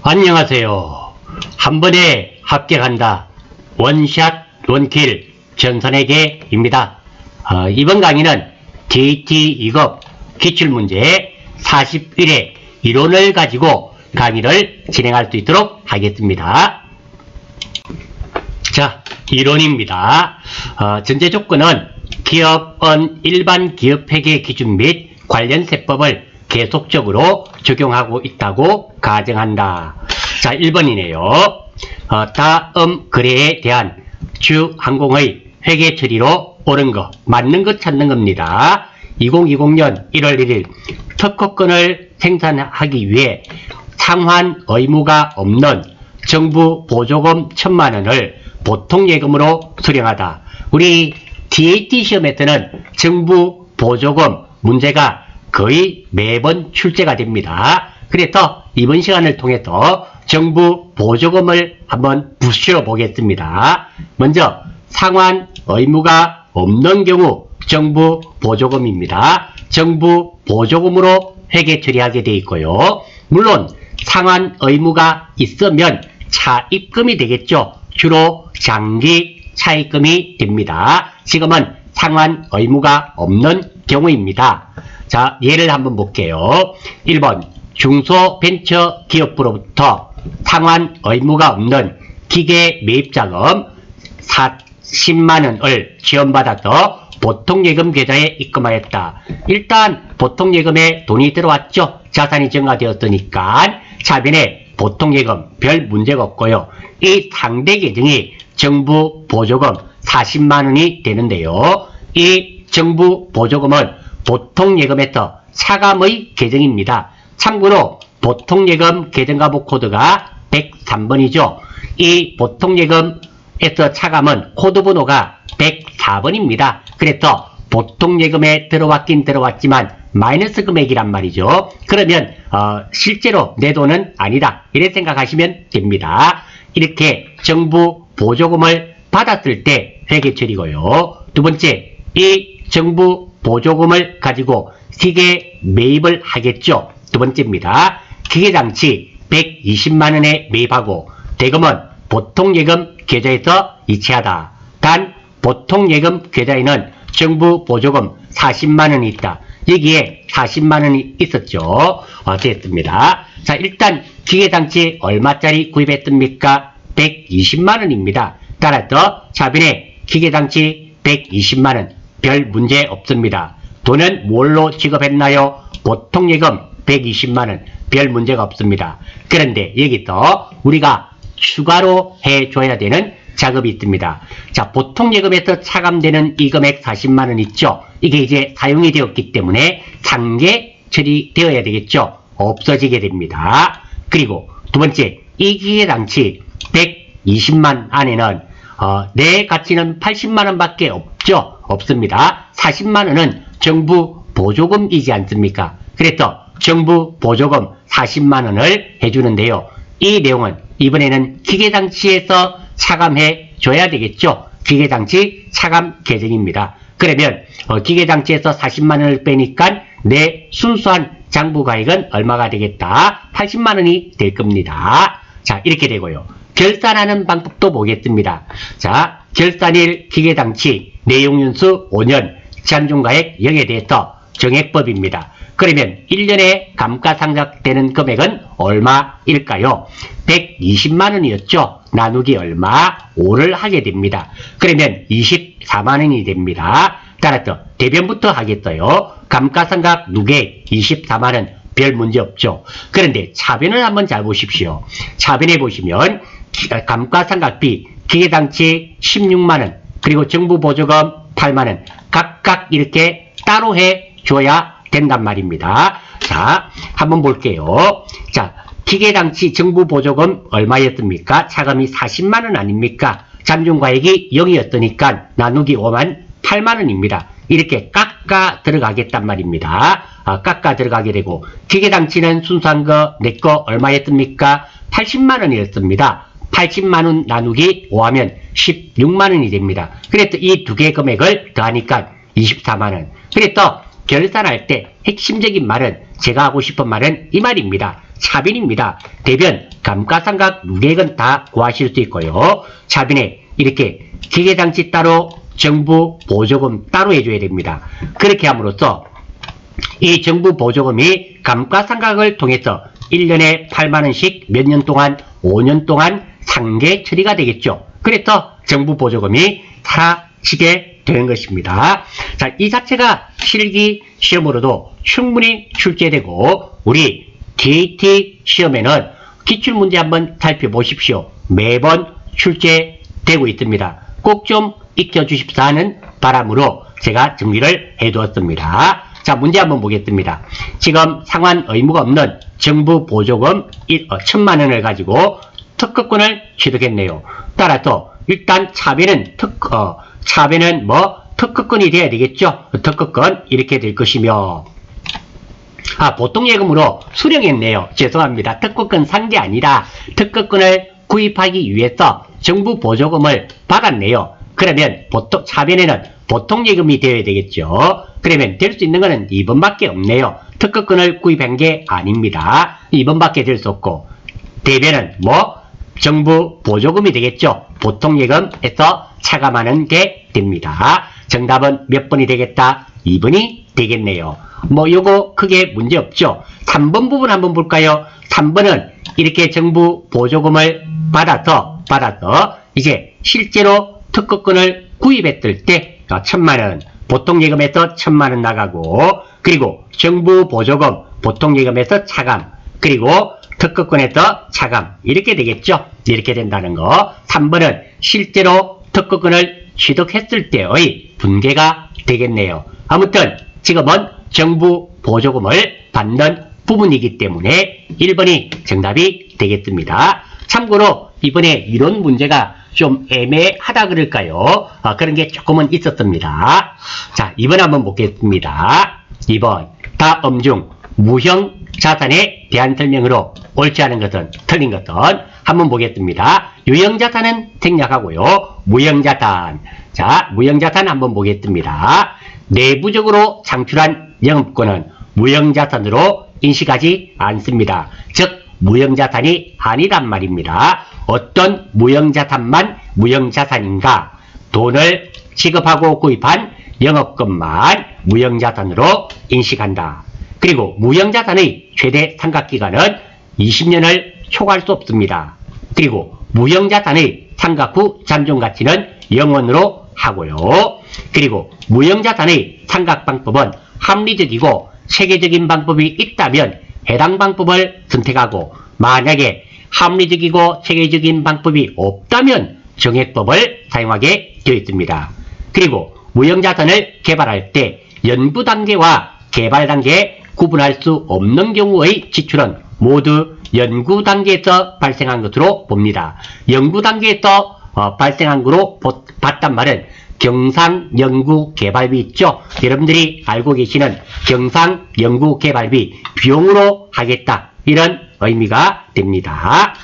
안녕하세요. 한 번에 합격한다. 원샷 원킬 전선에게입니다. 이번 강의는 GT 2급 기출문제 41회 이론을 가지고 강의를 진행할 수 있도록 하겠습니다. 자, 이론입니다. 전제 조건은 기업은 일반 기업회계 기준 및 관련 세법을 계속적으로 적용하고 있다고 가정한다. 자, 1번이네요. 다음 거래에 대한 주항공의 회계 처리로 옳은 거, 맞는 거 찾는 겁니다. 2020년 1월 1일 특허권을 생산하기 위해 상환 의무가 없는 정부 보조금 1,000만 원을 보통 예금으로 수령하다. 우리 DAT 시험에서는 정부 보조금 문제가 거의 매번 출제가 됩니다. 그래서 이번 시간을 통해서 정부 보조금을 한번 부수어 보겠습니다. 먼저 상환 의무가 없는 경우 정부 보조금입니다. 정부 보조금으로 회계 처리하게 되어 있고요. 물론 상환 의무가 있으면 차입금이 되겠죠. 주로 장기 차입금이 됩니다. 지금은 상환 의무가 없는 경우입니다. 자, 예를 한번 볼게요. 1번 중소벤처기업부로부터 상환 의무가 없는 기계 매입자금 40만원을 지원받아서 보통예금 계좌에 입금하였다. 일단 보통예금에 돈이 들어왔죠. 자산이 증가되었으니까 차변에 보통예금 별 문제가 없고요. 이 상대 계정이 정부 보조금 40만원이 되는데요. 이 정부 보조금은 보통예금에서 차감의 계정입니다. 참고로 보통예금 계정가부 코드가 103번이죠. 이 보통예금에서 차감은 코드번호가 104번입니다. 그래서 보통예금에 들어왔긴 들어왔지만 마이너스 금액이란 말이죠. 그러면 실제로 내 돈은 아니다. 이렇게 생각하시면 됩니다. 이렇게 정부 보조금을 받았을 때 회계 처리고요. 두 번째, 이 정부 보조금을 가지고 기계 매입을 하겠죠. 두 번째입니다. 기계장치 120만원에 매입하고 대금은 보통예금 계좌에서 이체하다. 단 보통예금 계좌에는 정부 보조금 40만원이 있다. 여기에 40만원이 있었죠. 됐습니다. 자, 일단 기계장치 얼마짜리 구입했습니까? 120만원입니다. 따라서 차변에 기계장치 120만원 별 문제 없습니다. 돈은 뭘로 지급했나요? 보통예금 120만원 별 문제가 없습니다. 그런데 여기서 우리가 추가로 해줘야 되는 작업이 있습니다. 자, 보통예금에서 차감되는 이 금액 40만원 있죠? 이게 이제 사용이 되었기 때문에 상계 처리되어야 되겠죠? 없어지게 됩니다. 그리고 두 번째, 이 기계장치 120만 안에는 내 가치는 80만원 밖에 없죠? 없습니다. 40만원은 정부 보조금이지 않습니까? 그래서 정부 보조금 40만원을 해주는데요. 이 내용은 이번에는 기계장치에서 차감해 줘야 되겠죠? 기계장치 차감 계정입니다. 그러면 기계장치에서 40만원을 빼니까 내 순수한 장부가액은 얼마가 되겠다? 80만원이 될 겁니다. 자, 이렇게 되고요. 결산하는 방법도 보겠습니다. 자, 결산일 기계장치 내용연수 5년 잔존가액 0에 대해서 정액법입니다. 그러면 1년에 감가상각되는 금액은 얼마일까요? 120만원이었죠. 나누기 얼마? 5를 하게 됩니다. 그러면 24만원이 됩니다. 따라서 대변부터 하겠어요. 감가상각 누계 24만원 별 문제 없죠. 그런데 차변을 한번 잘 보십시오. 차변에 보시면 감가상각비 기계장치 16만원 그리고 정부보조금 8만원 각각 이렇게 따로 해줘야 된단 말입니다. 자, 한번 볼게요. 자, 기계장치 정부보조금 얼마였습니까? 차감이 40만원 아닙니까? 잠정가액이 0이었으니까 나누기 5만 8만원입니다. 이렇게 깎아 들어가겠단 말입니다. 깎아 들어가게 되고 기계장치는 순수한 거 내 거 얼마였습니까? 80만원이었습니다. 80만원 나누기 5하면 16만원이 됩니다. 그래서 이 두 개 금액을 더하니까 24만원. 그래서 결산할 때 핵심적인 말은 제가 하고 싶은 말은 이 말입니다. 차변입니다. 대변 감가상각 무계획은 다 구하실 수 있고요. 차변에 이렇게 기계장치 따로 정부 보조금 따로 해줘야 됩니다. 그렇게 함으로써 이 정부 보조금이 감가상각을 통해서 1년에 8만원씩 몇 년 동안 5년 동안 상계 처리가 되겠죠. 그래서 정부 보조금이 사라지게 되는 것입니다. 자, 이 자체가 실기 시험으로도 충분히 출제되고 우리 DAT 시험에는 기출문제 한번 살펴보십시오. 매번 출제되고 있습니다. 꼭 좀 익혀주십사 하는 바람으로 제가 정리를 해두었습니다. 자, 문제 한번 보겠습니다. 지금 상환 의무가 없는 정부 보조금 1,000만원을 가지고 특허권을 취득했네요. 따라서 일단 차변은 특허권이 돼야 되겠죠. 특허권 이렇게 될 것이며, 보통 예금으로 수령했네요. 죄송합니다. 특허권 산 게 아니라 특허권을 구입하기 위해서 정부 보조금을 받았네요. 그러면 차변에는 보통 예금이 되어야 되겠죠. 그러면 될 수 있는 것은 2번밖에 없네요. 특허권을 구입한 게 아닙니다. 2번밖에 될 수 없고, 대변은 정부 보조금이 되겠죠. 보통 예금에서 차감하는 게 됩니다. 정답은 몇 번이 되겠다? 2번이 되겠네요. 요거 크게 문제 없죠. 3번 부분 한번 볼까요? 3번은 이렇게 정부 보조금을 받아서 이제 실제로 특허권을 구입했을 때 1,000만원 보통 예금에서 1,000만원 나가고, 그리고 정부 보조금 보통 예금에서 차감, 그리고 특허권에서 차감 이렇게 되겠죠. 이렇게 된다는 거. 3번은 실제로 특허권을 취득했을 때의 분개가 되겠네요. 아무튼 지금은 정부 보조금을 받는 부분이기 때문에 1번이 정답이 되겠습니다. 참고로 이번에 이론 문제가 좀 애매하다 그럴까요? 그런 게 조금은 있었습니다. 자, 2번 한번 보겠습니다. 2번 다음 중 무형 자산에 대한 설명으로 옳지 않은 것은, 틀린 것은 한번 보겠습니다. 유형자산은 생략하고요. 무형자산. 자, 무형자산 한번 보겠습니다. 내부적으로 창출한 영업권은 무형자산으로 인식하지 않습니다. 즉 무형자산이 아니란 말입니다. 어떤 무형자산만 무형자산인가? 돈을 지급하고 구입한 영업권만 무형자산으로 인식한다. 그리고 무형자산의 최대 상각기간은 20년을 초과할 수 없습니다. 그리고 무형자산의 상각 후 잠정가치는 0원으로 하고요. 그리고 무형자산의 상각방법은 합리적이고 체계적인 방법이 있다면 해당 방법을 선택하고, 만약에 합리적이고 체계적인 방법이 없다면 정액법을 사용하게 되어 있습니다. 그리고 무형자산을 개발할 때 연구 단계와 개발 단계에 구분할 수 없는 경우의 지출은 모두 연구 단계에서 발생한 것으로 봅니다. 연구 단계에서 발생한 거로 봤단 말은 경상연구개발비 있죠? 여러분들이 알고 계시는 경상연구개발비 비용으로 하겠다, 이런 의미가 됩니다.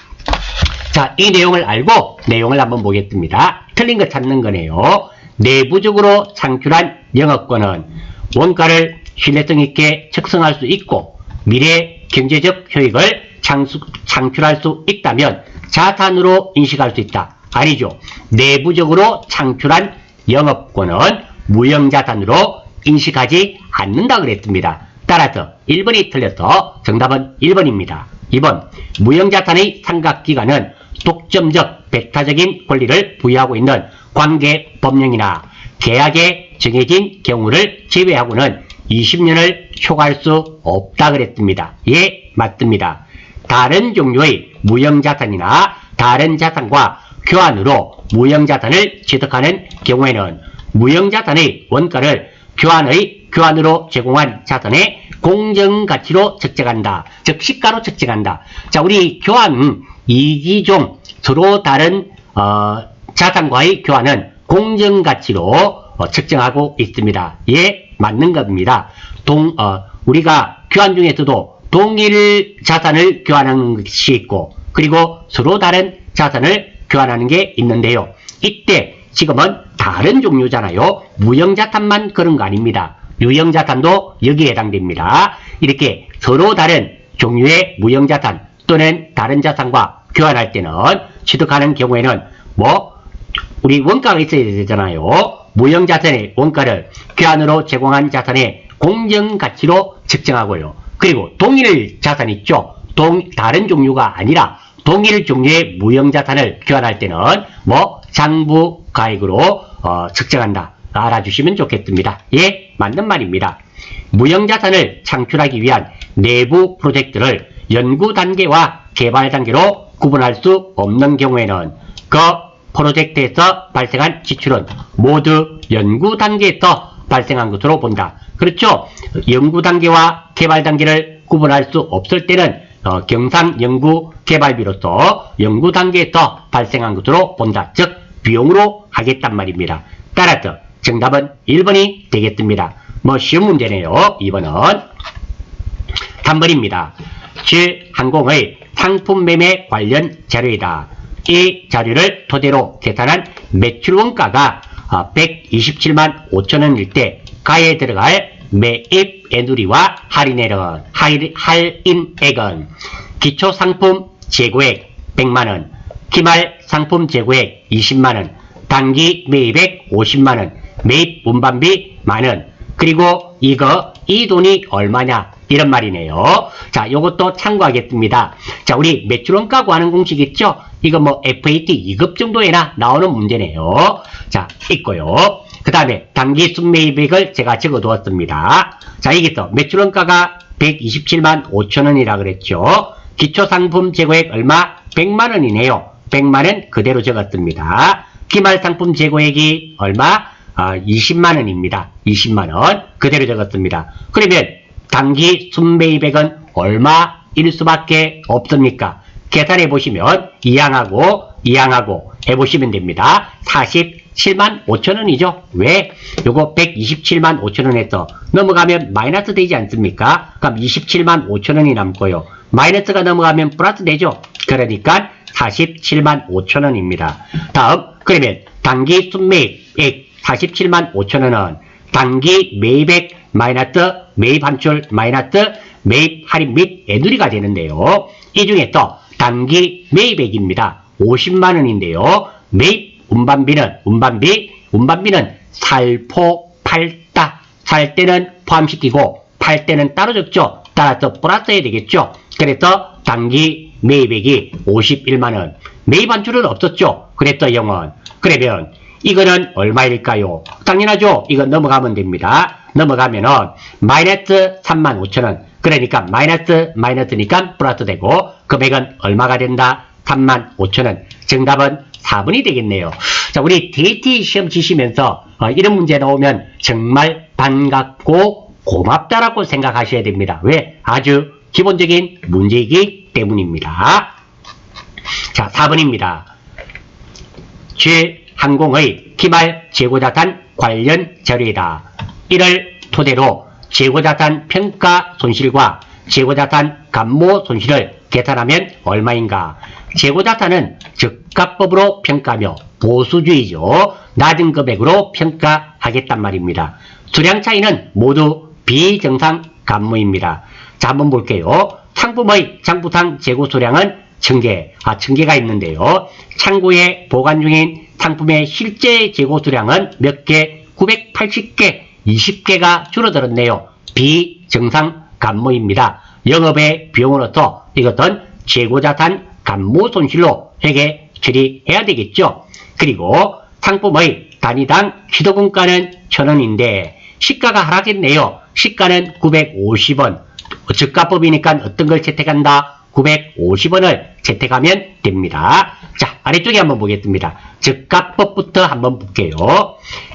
자, 이 내용을 알고 내용을 한번 보겠습니다. 틀린 거 찾는 거네요. 내부적으로 창출한 영업권은 원가를 신뢰성 있게 측정할 수 있고 미래 경제적 효익을 창출할 수 있다면 자산으로 인식할 수 있다. 아니죠. 내부적으로 창출한 영업권은 무형자산으로 인식하지 않는다 그랬습니다. 따라서 1번이 틀려서 정답은 1번입니다. 2번, 무형자산의 상각기간은 독점적 배타적인 권리를 부여하고 있는 관계법령이나 계약에 정해진 경우를 제외하고는 20년을 초과할 수 없다 그랬습니다. 예, 맞습니다. 다른 종류의 무형자산이나 다른 자산과 교환으로 무형자산을 취득하는 경우에는 무형자산의 원가를 교환으로 제공한 자산의 공정가치로 측정한다. 즉 시가로 측정한다. 자, 우리 교환 이기종 서로 다른 자산과의 교환은 공정가치로 측정하고 있습니다. 예, 맞는 겁니다. 우리가 교환 중에서도 동일 자산을 교환하는 것이 있고, 그리고 서로 다른 자산을 교환하는 게 있는데요. 이때 지금은 다른 종류잖아요. 무형자산만 그런 거 아닙니다. 유형자산도 여기에 해당됩니다. 이렇게 서로 다른 종류의 무형자산 또는 다른 자산과 교환할 때는 취득하는 경우에는 우리 원가가 있어야 되잖아요. 무형자산의 원가를 교환으로 제공한 자산의 공정가치로 측정하고요. 그리고 동일 자산 있죠. 다른 종류가 아니라 동일 종류의 무형자산을 교환할 때는 장부가액으로 측정한다. 알아주시면 좋겠습니다. 예, 맞는 말입니다. 무형자산을 창출하기 위한 내부 프로젝트를 연구단계와 개발단계로 구분할 수 없는 경우에는 그 프로젝트에서 발생한 지출은 모두 연구단계에서 발생한 것으로 본다. 그렇죠? 연구단계와 개발단계를 구분할 수 없을 때는 경상연구개발비로서 연구단계에서 발생한 것으로 본다. 즉 비용으로 하겠단 말입니다. 따라서 정답은 1번이 되겠습니다. 쉬운 문제네요. 2번은 3번입니다. 제항공의 상품 매매 관련 자료이다. 이 자료를 토대로 계산한 매출 원가가 127만 5천원일 때 가에 들어갈 매입 애누리와 할인액은 기초상품 재고액 100만원, 기말 상품 재고액 20만원, 단기 매입액 50만원, 매입 운반비 만원, 그리고 이 돈이 얼마냐 이런 말이네요. 자, 요것도 참고하겠습니다. 자, 우리 매출원가 구하는 공식 있죠? 이거 FAT 2급 정도에나 나오는 문제네요. 자, 있고요. 그 다음에 단기 순매입액을 제가 적어 두었습니다. 자, 여기서 매출원가가 127만 5천원이라 그랬죠. 기초상품 재고액 얼마? 100만원이네요. 100만원 그대로 적었습니다. 기말상품 재고액이 얼마? 20만원입니다. 20만원 그대로 적었습니다. 그러면 단기 순매입액은 얼마일 수밖에 없습니까? 계산해 보시면 이항하고 해보시면 됩니다. 47만 5천원이죠. 왜? 요거 127만 5천원에서 넘어가면 마이너스 되지 않습니까? 그럼 27만 5천원이 남고요. 마이너스가 넘어가면 플러스 되죠. 그러니까 47만 5천원입니다. 다음, 그러면 단기 순매입액 47만 5천원은 단기 매입액 마이너스 매입 환출 마이너스 매입 할인 및 애누리가 되는데요. 이 중에서 단기 매입액입니다. 50만원인데요. 매입 운반비는 살포 팔다. 살 때는 포함시키고 팔 때는 따로 적죠. 따라서 플러스 해야 되겠죠. 그래서 단기 매입액이 51만원. 매입 환출은 없었죠. 그래서 0원. 그러면 이거는 얼마일까요? 당연하죠. 이거 넘어가면 됩니다. 넘어가면은 마이너스 3만 5천원. 그러니까 마이너스니까 플러스 되고 금액은 얼마가 된다? 3만 5천원. 정답은 4번이 되겠네요. 자, 우리 DAT 시험 치시면서 이런 문제 나오면 정말 반갑고 고맙다라고 생각하셔야 됩니다. 왜? 아주 기본적인 문제이기 때문입니다. 자, 4번입니다. 제항공의 기말 재고자산 관련 자료이다. 이를 토대로 재고자산 평가 손실과 재고자산 감모 손실을 계산하면 얼마인가? 재고자산은 적가법으로 평가하며 보수주의죠. 낮은 금액으로 평가하겠단 말입니다. 수량 차이는 모두 비정상 감모입니다. 자, 한번 볼게요. 상품의 장부상 재고 수량은 1000개, 1000개가 있는데요. 창고에 보관 중인 상품의 실제 재고 수량은 몇 개? 980개, 20개가 줄어들었네요. 비정상 감모입니다. 영업의 비용으로서 이것은 재고자산 감모 손실로 회계 처리해야 되겠죠. 그리고 상품의 단위당 취득원가는 1000원인데 시가가 하락했네요. 시가는 950원. 저가법이니까 어떤 걸 채택한다? 950원을 채택하면 됩니다. 자, 아래쪽에 한번 보겠습니다. 저가법부터 한번 볼게요.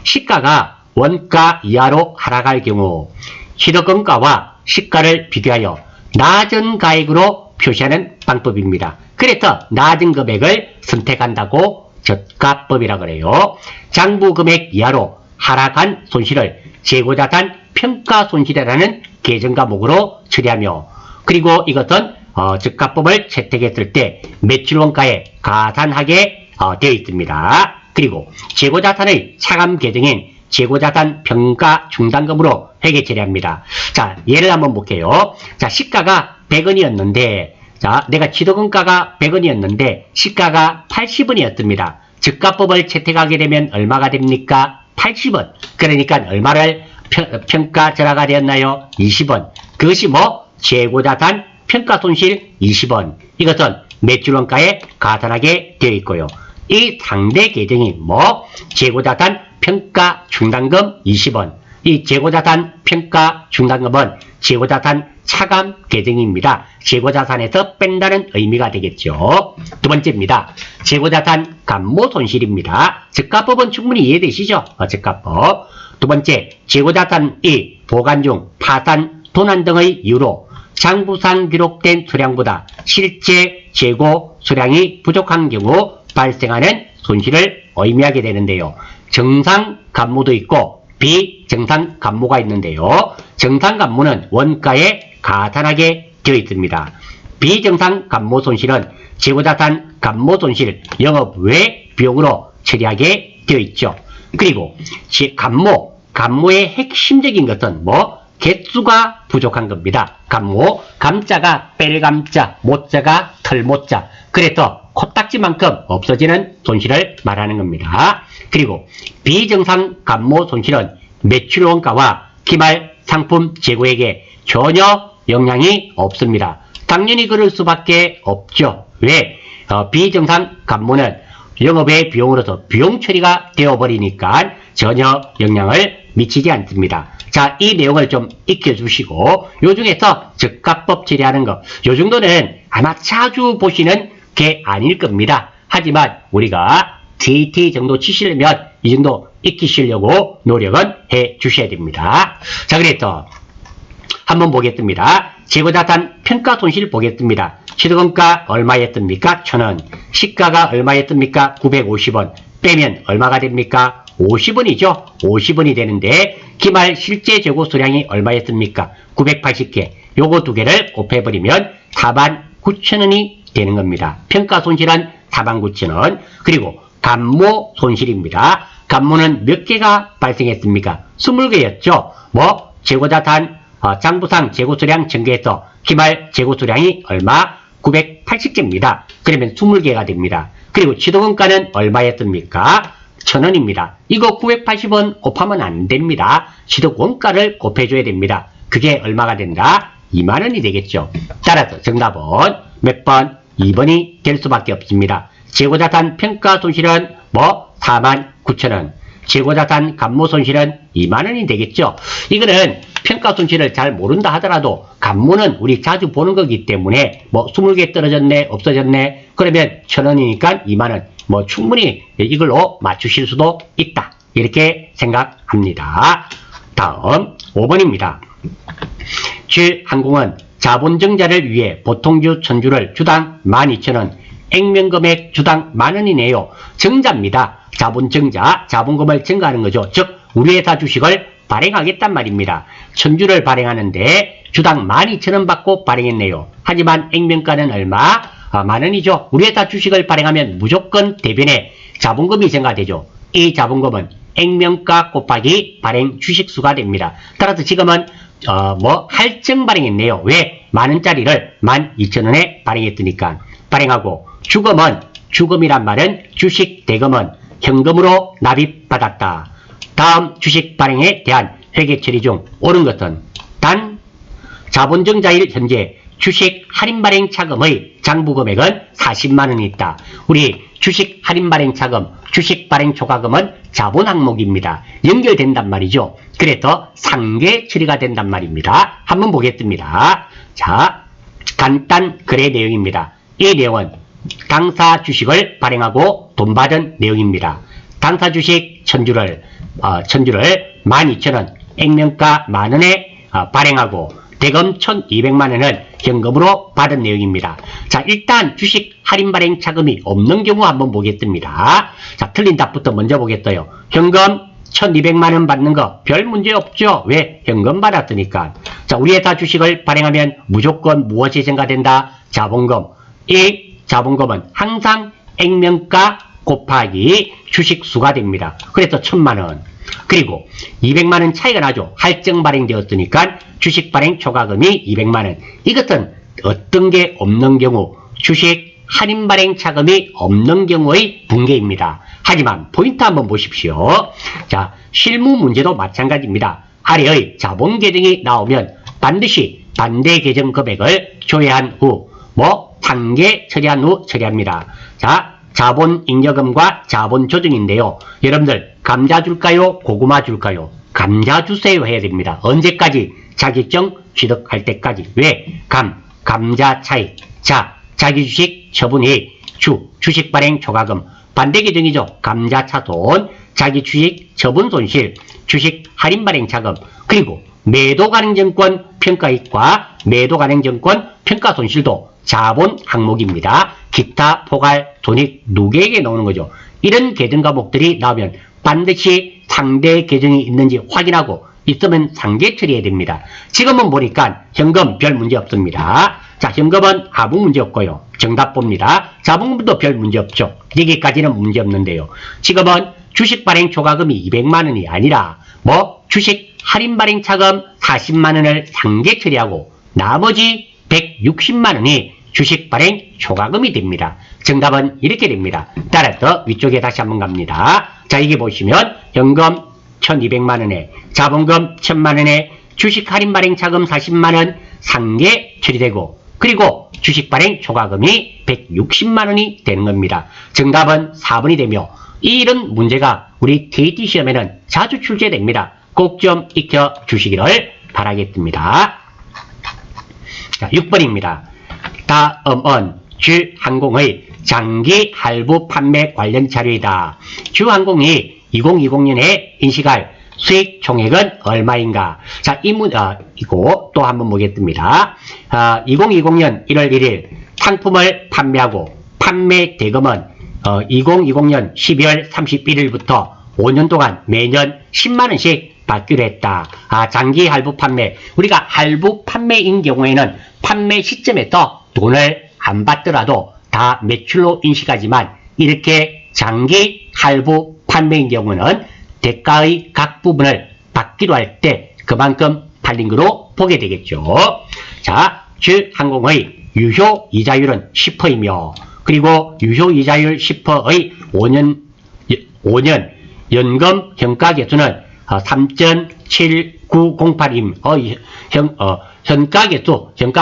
시가가 원가 이하로 하락할 경우 취득원가와 시가를 비교하여 낮은 가액으로 표시하는 방법입니다. 그래서 낮은 금액을 선택한다고 저가법이라 그래요. 장부 금액 이하로 하락한 손실을 재고자산 평가 손실이라는 계정 과목으로 처리하며, 그리고 이것은 저가법을 채택했을 때 매출원가에 가산하게 되어 있습니다. 그리고 재고자산의 차감 계정인 재고자산 평가 중단금으로 회계 처리합니다. 자, 예를 한번 볼게요. 자, 시가가 100원이었는데 자, 내가 취득원가가 100원이었는데 시가가 80원이었습니다. 즉가법을 채택하게 되면 얼마가 됩니까? 80원. 그러니까 얼마를 평가 절하가 되었나요? 20원. 그것이 뭐? 재고자산 평가손실 20원. 이것은 매출원가에 가산하게 되어 있고요. 이 상대 계정이 뭐? 재고자산 평가 중단금 20원. 이 재고자산 평가 중단금은 재고자산 차감 계정입니다. 재고자산에서 뺀다는 의미가 되겠죠. 두 번째입니다. 재고자산 감모손실입니다. 즉가법은 충분히 이해되시죠? 즉가법. 두 번째, 재고자산이 보관 중 파산, 도난 등의 이유로 장부상 기록된 수량보다 실제 재고 수량이 부족한 경우 발생하는 손실을 의미하게 되는데요. 정상 감모도 있고 비정상 감모가 있는데요. 정상 감모는 원가에 가산하게 되어 있습니다. 비정상 감모 손실은 재고자산 감모 손실 영업 외 비용으로 처리하게 되어 있죠. 그리고 감모의 핵심적인 것은 뭐? 개수가 부족한 겁니다. 감모, 감자가 뺄감자, 모자가 털모자. 그래서 코딱지만큼 없어지는 손실을 말하는 겁니다. 그리고 비정상 감모 손실은 매출 원가와 기말 상품 재고액에 전혀 영향이 없습니다. 당연히 그럴 수밖에 없죠. 왜? 비정상 감모는 영업의 비용으로서 비용 처리가 되어버리니까 전혀 영향을 미치지 않습니다. 자, 이 내용을 좀 익혀주시고 요 중에서 즉가법 처리하는 거, 요 정도는 아마 자주 보시는 게 아닐 겁니다. 하지만 우리가 DT 정도 치시려면 이 정도 익히시려고 노력은 해 주셔야 됩니다. 자, 그래서 한번 보겠습니다. 재고자산 평가손실 보겠습니다. 취득원가 얼마였습니까? 1000원. 시가가 얼마였습니까? 950원. 빼면 얼마가 됩니까? 50원이죠. 50원이 되는데 기말 실제 재고 수량이 얼마였습니까? 980개. 요거 두 개를 곱해버리면 49,000원이 되는 겁니다. 평가손실은 49,000원. 그리고 감모 손실입니다. 감모는 몇 개가 발생했습니까? 20개였죠. 뭐 재고자산 장부상 재고수량 전개해서 기말 재고수량이 얼마? 980개입니다. 그러면 20개가 됩니다. 그리고 취득원가는 얼마였습니까? 1000원입니다. 이거 980원 곱하면 안 됩니다. 취득원가를 곱해줘야 됩니다. 그게 얼마가 된다? 2만원이 되겠죠. 따라서 정답은 몇 번? 2번이 될 수밖에 없습니다. 재고자산 평가손실은 뭐? 49,000원. 재고자산 감모손실은 2만원이 되겠죠. 이거는 평가손실을 잘 모른다 하더라도 감모는 우리 자주 보는 거기 때문에 뭐 20개 떨어졌네, 없어졌네, 그러면 1000원이니까 2만원. 뭐 충분히 이걸로 맞추실 수도 있다. 이렇게 생각합니다. 다음 5번입니다. G항공은 자본증자를 위해 보통주 천주를 주당 12,000원, 액면금액 주당 만원이네요. 증자입니다. 자본증자, 자본금을 증가하는 거죠. 즉 우리 회사 주식을 발행하겠단 말입니다. 천주를 발행하는데 주당 12,000원 받고 발행했네요. 하지만 액면가는 얼마? 만원이죠. 우리 회사 주식을 발행하면 무조건 대변에 자본금이 증가되죠. 이 자본금은 액면가 곱하기 발행 주식수가 됩니다. 따라서 지금은 할증 발행했네요. 왜? 만원짜리를 12,000원에 발행했으니까. 발행하고 주금이란 말은 주식 대금은 현금으로 납입받았다. 다음 주식 발행에 대한 회계 처리 중 옳은 것은 단 자본증자일 현재 주식 할인 발행 차금의 장부 금액은 40만원이 있다. 우리 주식 할인 발행 차금, 주식 발행 초과금은 자본 항목입니다. 연결된단 말이죠. 그래서 상계 처리가 된단 말입니다. 한번 보겠습니다. 자, 간단 거래 내용입니다. 이 내용은 당사 주식을 발행하고 돈 받은 내용입니다. 당사 주식 천주를 12,000원, 액면가 만원에 발행하고 대금 1,200만원을 현금으로 받은 내용입니다. 자, 일단 주식 할인 발행 차금이 없는 경우 한번 보겠습니다. 자, 틀린 답부터 먼저 보겠어요. 현금 1,200만원 받는 거 별 문제 없죠. 왜? 현금 받았으니까. 자, 우리 회사 주식을 발행하면 무조건 무엇이 증가된다? 자본금. 이 자본금은 항상 액면가 곱하기 주식수가 됩니다. 그래서 1,000만원. 그리고 200만원 차이가 나죠. 할증 발행되었으니까 주식 발행 초과금이 200만원. 이것은 어떤 게 없는 경우 주식 할인 발행 차감이 없는 경우의 붕괴입니다. 하지만 포인트 한번 보십시오. 자, 실무 문제도 마찬가지입니다. 아래의 자본 계정이 나오면 반드시 반대 계정 금액을 조회한 후 상계 처리한 후 처리합니다. 자, 자본 잉여금과 자본 조정인데요. 여러분들 감자 줄까요? 고구마 줄까요? 감자 주세요 해야 됩니다. 언제까지? 자격증 취득할 때까지. 왜? 감자 차익. 자, 자기 주식 처분이 주식 발행 초과금. 반대 계정이죠. 감자 차손, 자기 주식 처분 손실, 주식 할인 발행 차금, 그리고 매도 가능증권 평가이익과 매도 가능증권 평가 손실도 자본 항목입니다. 기타 포괄 손익 누구에게 나오는 거죠. 이런 계정 과목들이 나오면 반드시 상대 계정이 있는지 확인하고 있으면 상계 처리해야 됩니다. 지금은 보니까 현금 별 문제 없습니다. 자, 현금은 아무 문제 없고요. 정답 봅니다. 자본금도 별 문제 없죠. 여기까지는 문제 없는데요. 지금은 주식 발행 초과금이 200만원이 아니라 주식 할인 발행 차금 40만원을 상계 처리하고 나머지 160만원이 주식 발행 초과금이 됩니다. 정답은 이렇게 됩니다. 따라서 위쪽에 다시 한번 갑니다. 자, 여기 보시면 현금 1200만원에 자본금 1000만원에 주식 할인 발행 차금 40만원 상계 처리되고 그리고 주식 발행 초과금이 160만원이 되는 겁니다. 정답은 4번이 되며 이런 문제가 우리 KT 시험에는 자주 출제됩니다. 꼭 좀 익혀 주시기를 바라겠습니다. 자, 6번입니다. 다음은 주항공의 장기 할부 판매 관련 자료이다. 주항공이 2020년에 인식할 수익 총액은 얼마인가? 자, 이거 또 한번 보겠습니다. 2020년 1월 1일 상품을 판매하고 판매 대금은 2020년 12월 31일부터 5년 동안 매년 10만원씩 받기로 했다. 장기 할부 판매. 우리가 할부 판매인 경우에는 판매 시점에서 돈을 안 받더라도 다 매출로 인식하지만 이렇게 장기 할부 판매인 경우는 대가의 각 부분을 받기로 할 때 그만큼 팔린 거로 보게 되겠죠. 자, 주항공의 유효 이자율은 10%이며 그리고 유효 이자율 10%의 5년 연금 현가 개수는 3.7908임. 현가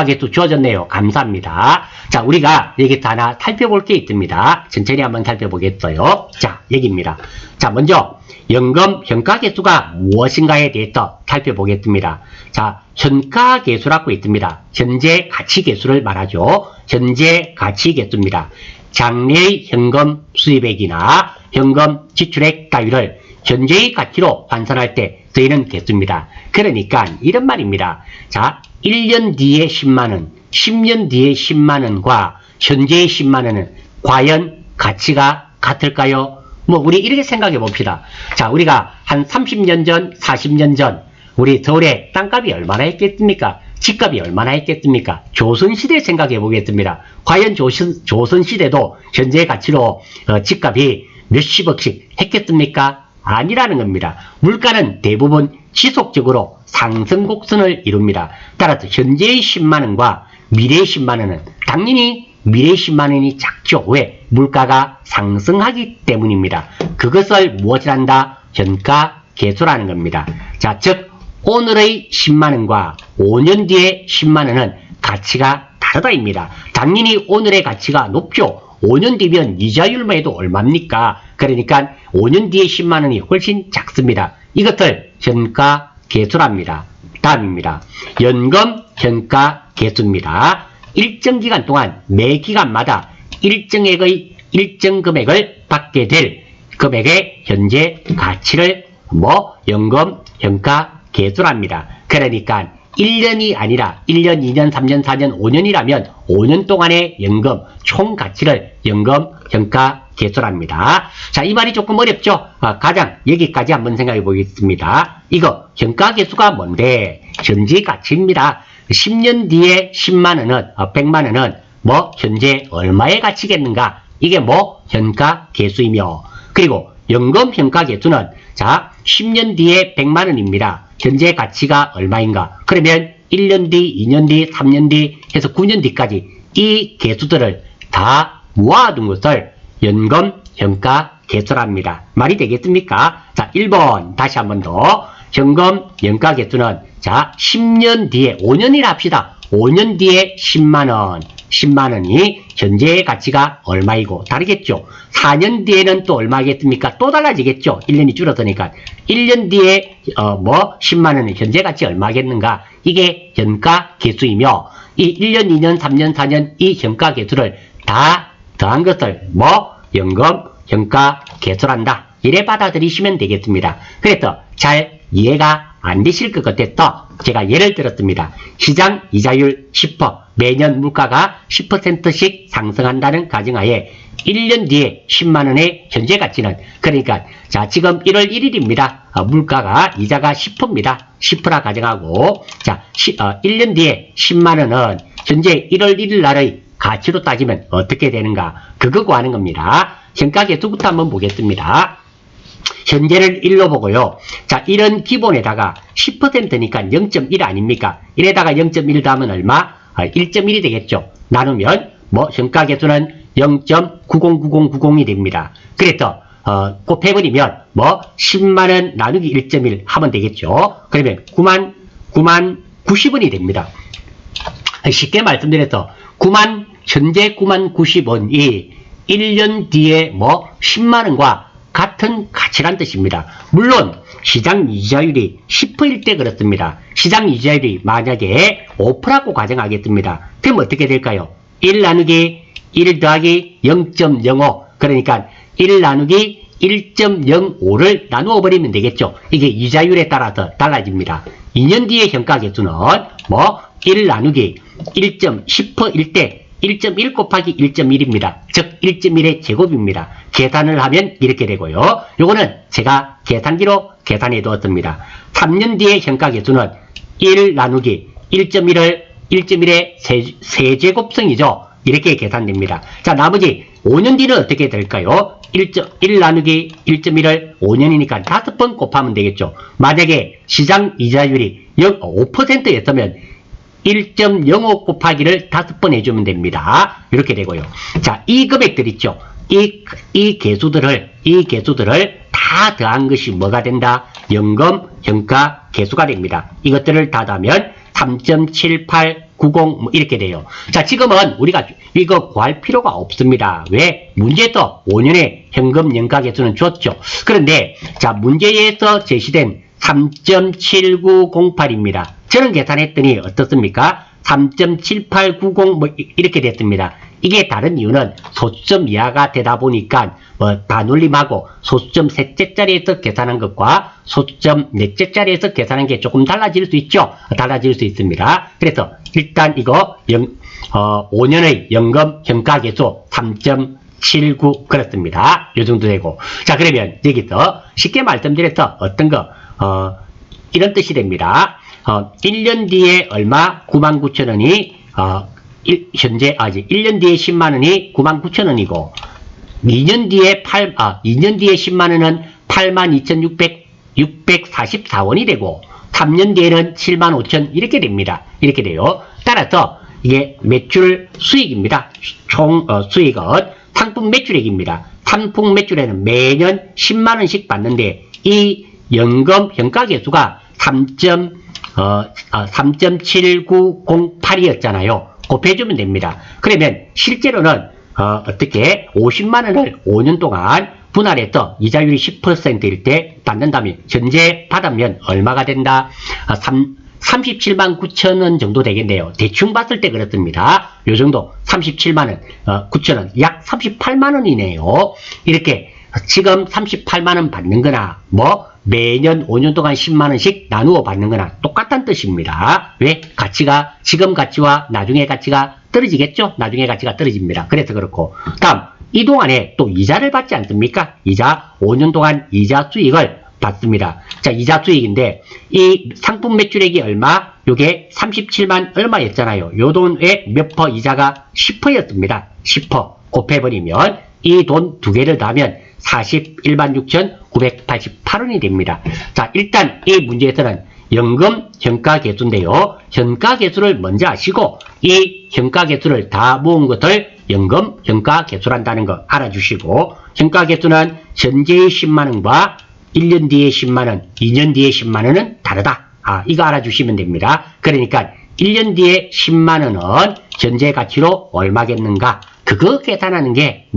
개수 주어졌네요. 감사합니다. 자, 우리가 여기서 하나 살펴볼 게 있습니다. 천천히 한번 살펴보겠어요. 자, 여기입니다. 자, 먼저 연금 현가 개수가 무엇인가에 대해서 살펴보겠습니다. 자, 현가 개수라고 있습니다. 현재 가치 개수를 말하죠. 현재 가치 개수입니다. 장래의 현금 수입액이나 현금 지출액 따위를 현재의 가치로 환산할 때 쓰이는 개수입니다. 그러니까 이런 말입니다. 자, 1년 뒤에 10만원, 10년 뒤에 10만원과 현재의 10만원은 과연 가치가 같을까요? 우리 이렇게 생각해 봅시다. 자, 우리가 한 30년 전, 40년 전, 우리 서울에 땅값이 얼마나 했겠습니까? 집값이 얼마나 했겠습니까? 조선시대 생각해 보겠습니다. 과연 조선시대도 현재의 가치로 집값이 몇십억씩 했겠습니까? 아니라는 겁니다. 물가는 대부분 지속적으로 상승 곡선을 이룹니다. 따라서 현재의 10만원과 미래의 10만원은 당연히 미래의 10만원이 작죠. 왜? 물가가 상승하기 때문입니다. 그것을 무엇이란다? 현가 개수라는 겁니다. 자, 즉 오늘의 10만원과 5년 뒤의 10만원은 가치가 다르다입니다. 당연히 오늘의 가치가 높죠. 5년 뒤면 이자율만 해도 얼마입니까? 그러니까 5년 뒤에 10만원이 훨씬 작습니다. 이것을 현가 개수랍니다. 다음입니다. 연금 현가 개수입니다. 일정 기간 동안 매 기간마다 일정액의 일정 금액을 받게 될 금액의 현재 가치를 연금 현가 개수랍니다. 그러니까 1년이 아니라 1년, 2년, 3년, 4년, 5년이라면 5년 동안의 연금 총 가치를 연금 현가 개수랍니다. 자, 이 말이 조금 어렵죠? 가장 여기까지 한번 생각해 보겠습니다. 이거 현가 개수가 뭔데? 현재 가치입니다. 10년 뒤에 10만원은 100만원은 현재 얼마의 가치겠는가? 이게 현가 개수이며 그리고 연금 현가 개수는 자 10년 뒤에 100만원입니다. 현재 가치가 얼마인가? 그러면 1년 뒤, 2년 뒤, 3년 뒤 해서 9년 뒤까지 이 개수들을 다 모아둔 것을 연금 현가 개수랍니다. 말이 되겠습니까? 자, 1번 다시 한번 더. 현금 연가 개수는 자 10년 뒤에 5년이라 합시다. 5년 뒤에 10만원. 10만원이 현재의 가치가 얼마이고 다르겠죠. 4년 뒤에는 또 얼마겠습니까? 또 달라지겠죠. 1년이 줄어드니까. 1년 뒤에 10만원의 현재 가치 얼마겠는가? 이게 현가 개수이며 이 1년, 2년, 3년, 4년 이 현가 개수를 다 더한 것을 연금 현가 개수란다. 이래 받아들이시면 되겠습니다. 그래서 잘 이해가 안 되실 것 같아서 제가 예를 들었습니다. 시장 이자율 10%, 매년 물가가 10%씩 상승한다는 가정하에 1년 뒤에 10만원의 현재 가치는, 그러니까 자 지금 1월 1일입니다. 물가가 이자가 10%입니다. 10%라 가정하고 자 1년 뒤에 10만원은 현재 1월 1일 날의 가치로 따지면 어떻게 되는가? 그거 구하는 겁니다. 현가 개수부터 한번 보겠습니다. 현재를 1로 보고요. 자, 이런 기본에다가 10%니까 0.1 아닙니까? 1에다가 0.1 더하면 얼마? 1.1이 되겠죠. 나누면 현가 개수는 0.909090이 됩니다. 그래서 곱해버리면 10만원 나누기 1.1 하면 되겠죠. 그러면 9만 90원이 됩니다. 쉽게 말씀드려서 현재 9만 90원이 1년 뒤에 10만원과 같은 가치란 뜻입니다. 물론 시장 이자율이 10%일 때 그렇습니다. 시장 이자율이 만약에 5%라고 가정하겠습니다. 그럼 어떻게 될까요? 1 나누기 1 더하기 0.05 그러니까 1 나누기 1.05를 나누어 버리면 되겠죠. 이게 이자율에 따라서 달라집니다. 2년 뒤의 현가 개수는 1 나누기 1.10%일 때 1.1 곱하기 1.1입니다. 즉 1.1의 제곱입니다. 계산을 하면 이렇게 되고요. 요거는 제가 계산기로 계산해 두었습니다. 3년 뒤의 현가 개수는 1 나누기 1.1의 세제곱성이죠. 이렇게 계산됩니다. 자, 나머지 5년 뒤는 어떻게 될까요? 1 나누기 1.1을 5년이니까 5번 곱하면 되겠죠. 만약에 시장 이자율이 5%였으면 1.05 곱하기를 5번 해주면 됩니다. 이렇게 되고요. 자, 이 금액들 있죠. 이 개수들을 다 더한 것이 뭐가 된다? 연금 현가 개수가 됩니다. 이것들을 다 더하면 3.7890 이렇게 돼요. 자, 지금은 우리가 이거 구할 필요가 없습니다. 왜? 문제에서 5년의 현금 연가 개수는 줬죠. 그런데 자, 문제에서 제시된 3.7908입니다. 저는 계산했더니 어떻습니까? 3.7890 이렇게 됐습니다. 이게 다른 이유는 소수점 이하가 되다 보니까 반올림하고 소수점 셋째 자리에서 계산한 것과 소수점 넷째 자리에서 계산한 게 조금 달라질 수 있죠. 달라질 수 있습니다. 그래서 일단 이거 5년의 연금 현가 개수 3.79 그렇습니다. 요 정도 되고. 자, 그러면 여기서 쉽게 말씀드려서 어떤 거 이런 뜻이 됩니다. 1년 뒤에 얼마? 99,000원이 현재 1년 뒤에 10만원이 99,000원이고 2년 뒤에 10만원은 82,644원이 되고 3년 뒤에는 75,000 이렇게 됩니다. 이렇게 돼요. 따라서 이게 매출 수익입니다. 총 수익은 상품 매출액입니다. 상품 매출에는 매년 10만원씩 받는데 이 연금 현가 개수가 3.7908이었잖아요. 곱해주면 됩니다. 그러면 실제로는 어떻게 50만원을 5년 동안 분할해서 이자율이 10%일 때 받는다면 현재 받으면 얼마가 된다? 37만 9천원 정도 되겠네요. 대충 봤을 때 그렇습니다. 요 정도 37만원 9천원 약 38만원이네요. 이렇게 지금 38만원 받는 거나 매년 5년 동안 10만원씩 나누어 받는 거나 똑같다는 뜻입니다. 왜? 가치가 지금 가치와 나중에 가치가 떨어지겠죠? 나중에 가치가 떨어집니다. 그래서 그렇고. 다음, 이 동안에 또 이자를 받지 않습니까? 이자 5년 동안 이자 수익을 받습니다. 자, 이자 수익인데 이 상품 매출액이 얼마? 요게 37만 얼마였잖아요. 요 돈의 몇 퍼 이자가 10%였습니다. 10% 곱해버리면 이 돈 두 개를 더하면 41만 6,988원이 됩니다. 자, 일단 이 문제에서는 연금 현가계수인데요. 현가계수를 먼저 아시고 이 현가계수를 다 모은 것을 연금 현가계수란다는 거 알아주시고, 현가계수는 현재의 10만원과 1년 뒤에 10만원, 2년 뒤에 10만원은 다르다. 이거 알아주시면 됩니다. 그러니까 1년 뒤에 10만원은 현재 가치로 얼마겠는가? 그거 계산하는 게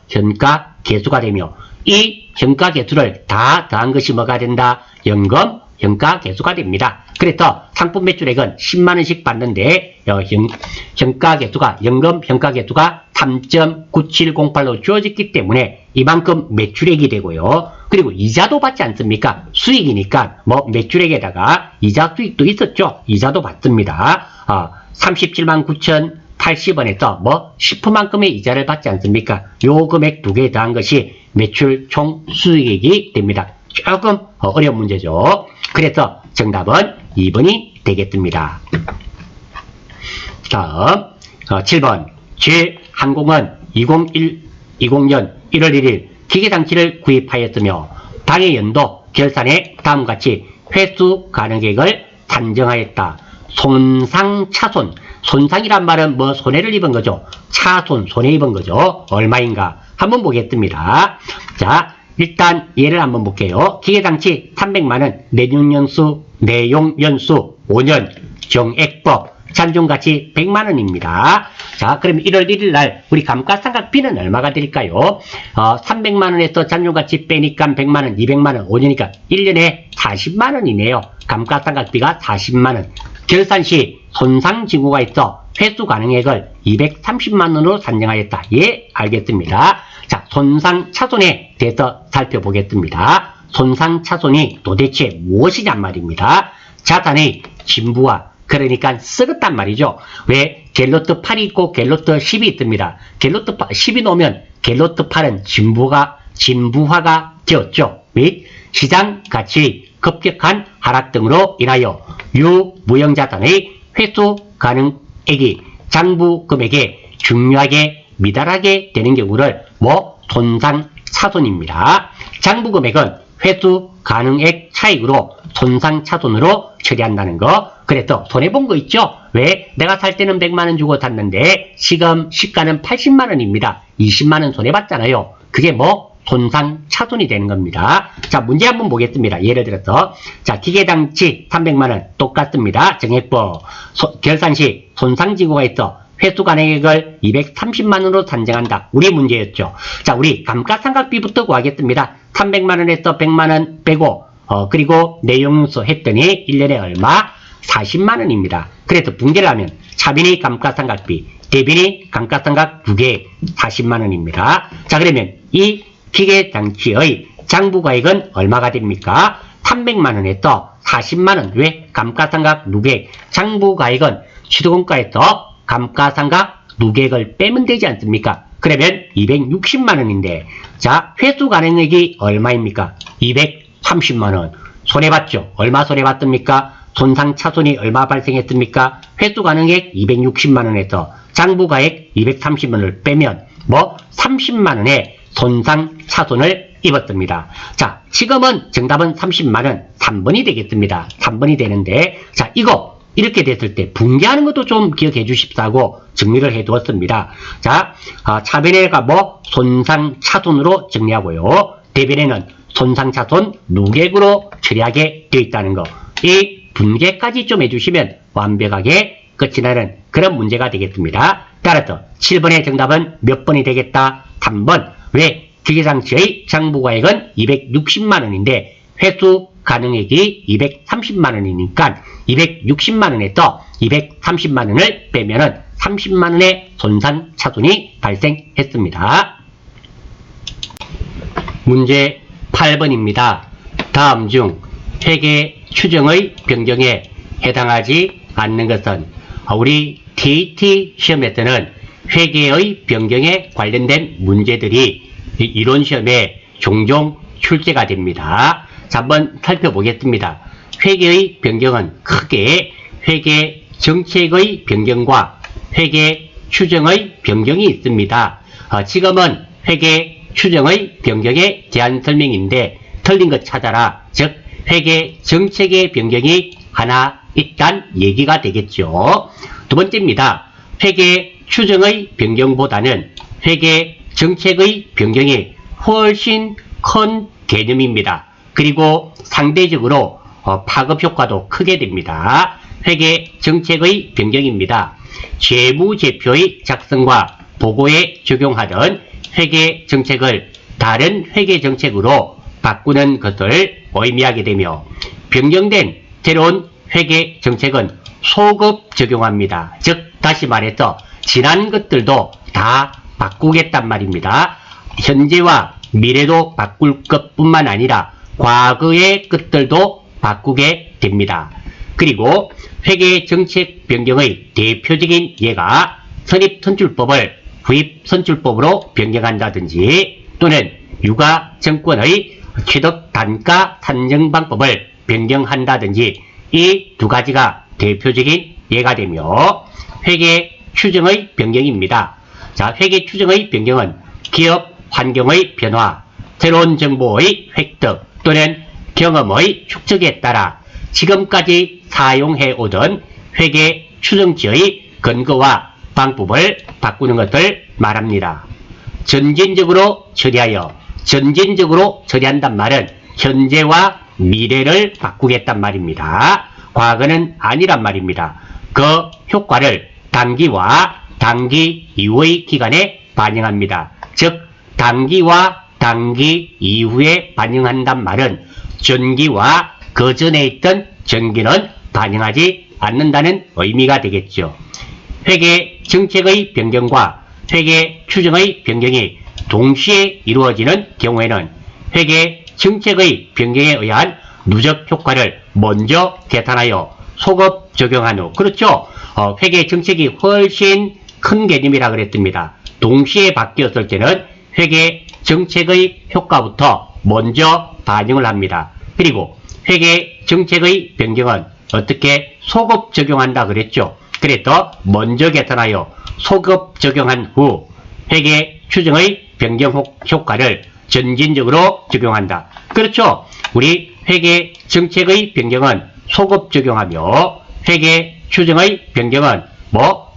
현가계수가 되며, 이 현가계수를 다 더한 것이 뭐가 된다? 연금 현가계수가 됩니다. 그래서 상품 매출액은 10만원씩 받는데 현가계수가 연금 현가계수가 3.9708로 주어졌기 때문에 이만큼 매출액이 되고요. 그리고 이자도 받지 않습니까? 수익이니까 매출액에다가 이자 수익도 있었죠. 이자도 받습니다. 37만 9,080원에서 10%만큼의 이자를 받지 않습니까? 요 금액 두 개 더한 것이 매출 총 수익액이 됩니다. 조금 어려운 문제죠. 그래서 정답은 2번이 되겠습니다. 다음 7번 제항공은 2020년 1월 1일 기계장치를 구입하였으며 당해 연도 결산에 다음같이 회수 가능액을 산정하였다. 손상차손, 손상이란 말은 손해를 입은 거죠. 차손, 손해 입은 거죠. 얼마인가 한번 보겠습니다. 자, 일단 예를 한번 볼게요. 기계장치 300만원, 내용연수 5년, 정액법, 잔존가치 100만원입니다. 자, 그럼 1월 1일 날 우리 감가상각비는 얼마가 될까요? 300만원에서 잔존가치 빼니까 100만원, 200만원, 5년이니까 1년에 40만원이네요. 감가상각비가 40만원. 결산시 손상징후가 있어 회수 가능액을 230만원으로 산정하였다. 예, 알겠습니다. 자, 손상차손에 대해서 살펴보겠습니다. 손상차손이 도대체 무엇이냔 말입니다. 자산의 진부와, 그러니까 썩었단 말이죠. 왜? 갤로트 8이 있고 갤로트 10이 있습니다. 갤로트 10이 놓으면 갤로트 8은 진부화가 되었죠. 및 시장 가치의 급격한 하락 등으로 인하여 유무형자산의 회수 가능액이 장부 금액에 중요하게 미달하게 되는 경우를 손상차손입니다. 장부 금액은 회수 가능액 차익으로 손상차손으로 처리한다는 거. 그래서 손해본 거 있죠? 왜? 내가 살 때는 100만원 주고 샀는데 지금 시가는 80만원입니다. 20만원 손해봤잖아요. 그게 손상차손이 되는 겁니다. 자, 문제 한번 보겠습니다. 예를 들어서 자, 기계장치 300만원 똑같습니다. 정액법 결산시 손상징후가 있어 회수 가능액을 230만원으로 산정한다. 우리 문제였죠. 자, 우리 감가상각비부터 구하겠습니다. 300만원에서 100만원 빼고 그리고 내용수 했더니 1년에 얼마? 40만원입니다. 그래서 분개를 하면 차빈의 감가상각비, 대빈의 감가상각 두 개 40만원입니다. 자, 그러면 이 기계장치의 장부가액은 얼마가 됩니까? 300만원에서 40만원. 왜? 감가상각 누계액. 장부가액은 취득원가에서 감가상각 누계액을 빼면 되지 않습니까? 그러면 260만원인데 자, 회수 가능액이 얼마입니까? 230만원. 손해봤죠? 얼마 손해봤습니까? 손상차손이 얼마 발생했습니까? 회수 가능액 260만원에서 장부가액 230만원을 빼면 30만원의 손상차손을 입었습니다. 자, 지금은 정답은 30만원 3번이 되겠습니다. 3번이 되는데 자, 이거 이렇게 됐을 때 분개하는 것도 좀 기억해 주십사고 정리를 해 두었습니다. 자, 차변에가 손상차손으로 정리하고요. 대변에는 손상차손 누계액으로 처리하게 되어 있다는 거. 이 분개까지 좀 해주시면 완벽하게 끝이 나는 그런 문제가 되겠습니다. 따라서 7번의 정답은 몇 번이 되겠다? 3번. 왜? 기계장치의 장부가액은 260만원인데 회수 가능액이 230만원이니까 260만원에서 230만원을 빼면은 30만원의 손상차손이 발생했습니다. 문제 8번입니다. 다음 중 회계 추정의 변경에 해당하지 않는 것은 우리 TET 시험에서는 회계의 변경에 관련된 문제들이 이론 시험에 종종 출제가 됩니다. 자, 한번 살펴보겠습니다. 회계의 변경은 크게 회계 정책의 변경과 회계 추정의 변경이 있습니다. 지금은 회계 추정의 변경에 대한 설명인데 틀린 것 찾아라. 즉 회계 정책의 변경이 하나 있단 얘기가 되겠죠. 두 번째입니다. 회계 추정의 변경보다는 회계 정책의 변경이 훨씬 큰 개념입니다. 그리고 상대적으로 파급 효과도 크게 됩니다. 회계 정책의 변경입니다. 재무제표의 작성과 보고에 적용하던 회계 정책을 다른 회계 정책으로 바꾸는 것을 의미하게 되며 변경된 새로운 회계 정책은 소급 적용합니다. 즉 다시 말해서 지난 것들도 다 바꾸겠단 말입니다. 현재와 미래도 바꿀 것뿐만 아니라 과거의 것들도 바꾸게 됩니다. 그리고 회계 정책 변경의 대표적인 예가 선입선출법을 후입선출법으로 변경한다든지 또는 유가증권의 취득 단가 산정 방법을 변경한다든지 이 두 가지가 대표적인 예가 되며 회계 추정의 변경입니다. 자, 회계 추정의 변경은 기업 환경의 변화, 새로운 정보의 획득 또는 경험의 축적에 따라 지금까지 사용해 오던 회계 추정치의 근거와 방법을 바꾸는 것을 말합니다. 점진적으로 처리한단 말은 현재와 미래를 바꾸겠단 말입니다. 과거는 아니란 말입니다. 그 효과를 단기와 단기 이후의 기간에 반영합니다. 즉 단기와 단기 이후에 반영한단 말은 전기와 그 전에 있던 전기는 반영하지 않는다는 의미가 되겠죠. 회계 정책의 변경과 회계 추정의 변경이 동시에 이루어지는 경우에는 회계 정책의 변경에 의한 누적 효과를 먼저 계산하여 소급 적용한 후, 그렇죠? 회계 정책이 훨씬 큰 개념이라 그랬습니다. 동시에 바뀌었을 때는 회계 정책의 효과부터 먼저 반영을 합니다. 그리고 회계 정책의 변경은 어떻게 소급 적용한다 그랬죠? 그래서 먼저 계산하여 소급 적용한 후 회계 추정의 변경 효과를 점진적으로 적용한다. 그렇죠? 우리 회계 정책의 변경은 소급 적용하며 회계 추정의 변경은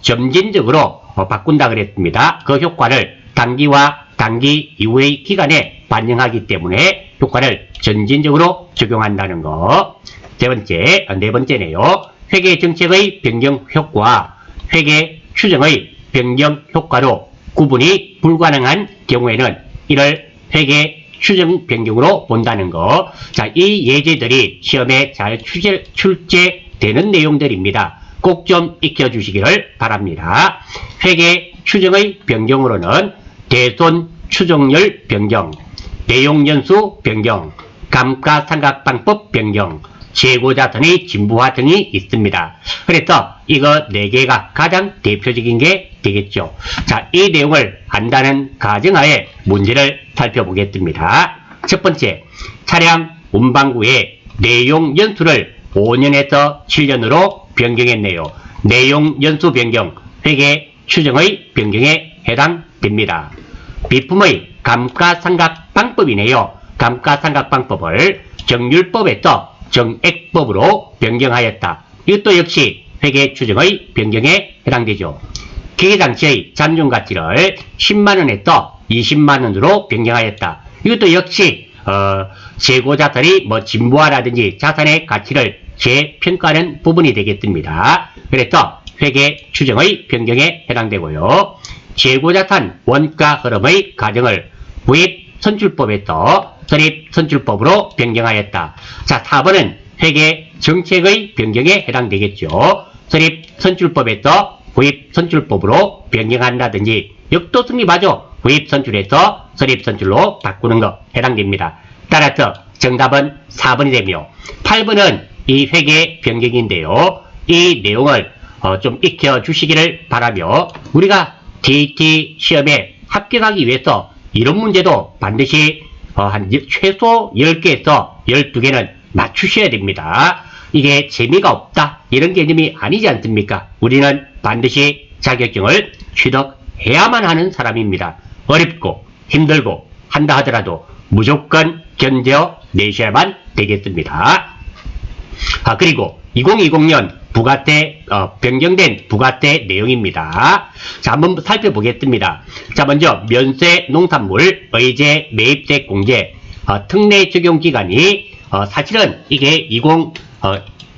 점진적으로 바꾼다 그랬습니다. 그 효과를 단기와 단기 이후의 기간에 반영하기 때문에 효과를 점진적으로 적용한다는 거. 네 번째네요. 회계 정책의 변경 효과와 회계 추정의 변경 효과로 구분이 불가능한 경우에는 이를 회계 추정 변경으로 본다는 거. 자, 이 예제들이 시험에 잘 출제되는 내용들입니다. 꼭 좀 익혀주시기를 바랍니다. 회계 추정의 변경으로는 대손 추정률 변경, 내용연수 변경, 감가상각방법 변경, 재고자산의 진부화 등이 있습니다. 그래서 이거 4개가 가장 대표적인 게 되겠죠. 자, 이 내용을 안다는 가정하에 문제를 살펴보겠습니다. 첫 번째, 차량 운반구의 내용 연수를 5년에서 7년으로 변경했네요. 내용 연수 변경, 회계 추정의 변경에 해당됩니다. 비품의 감가상각 방법이네요. 감가상각 방법을 정률법에서 정액법으로 변경하였다. 이것도 역시 회계 추정의 변경에 해당되죠. 기계장치의 잔존가치를 10만원에서 20만원으로 변경하였다. 이것도 역시 재고자산이 진부화라든지 자산의 가치를 재평가하는 부분이 되겠습니다. 그래서 회계 추정의 변경에 해당되고요. 재고자산 원가 흐름의 가정을 부입선출법에서 선입선출법으로 변경하였다. 자, 4번은 회계 정책의 변경에 해당되겠죠. 선입선출법에서 부입선출법으로 변경한다든지 역도성립하죠. 부입선출에서 선입선출로 바꾸는 것 해당됩니다. 따라서 정답은 4번이 되며 8번은 이 회계 변경인데요. 이 내용을 좀 익혀주시기를 바라며 우리가 TT 시험에 합격하기 위해서 이런 문제도 반드시 최소 10개에서 12개는 맞추셔야 됩니다. 이게 재미가 없다 이런 개념이 아니지 않습니까? 우리는 반드시 자격증을 취득해야만 하는 사람입니다. 어렵고 힘들고 한다 하더라도 무조건 견뎌내셔야만 되겠습니다. 그리고 2020년 부가세 변경된 부가세 내용입니다. 자, 한번 살펴보겠습니다. 자, 먼저 면세 농산물 의제 매입세 공제 특례 적용 기간이 사실은 이게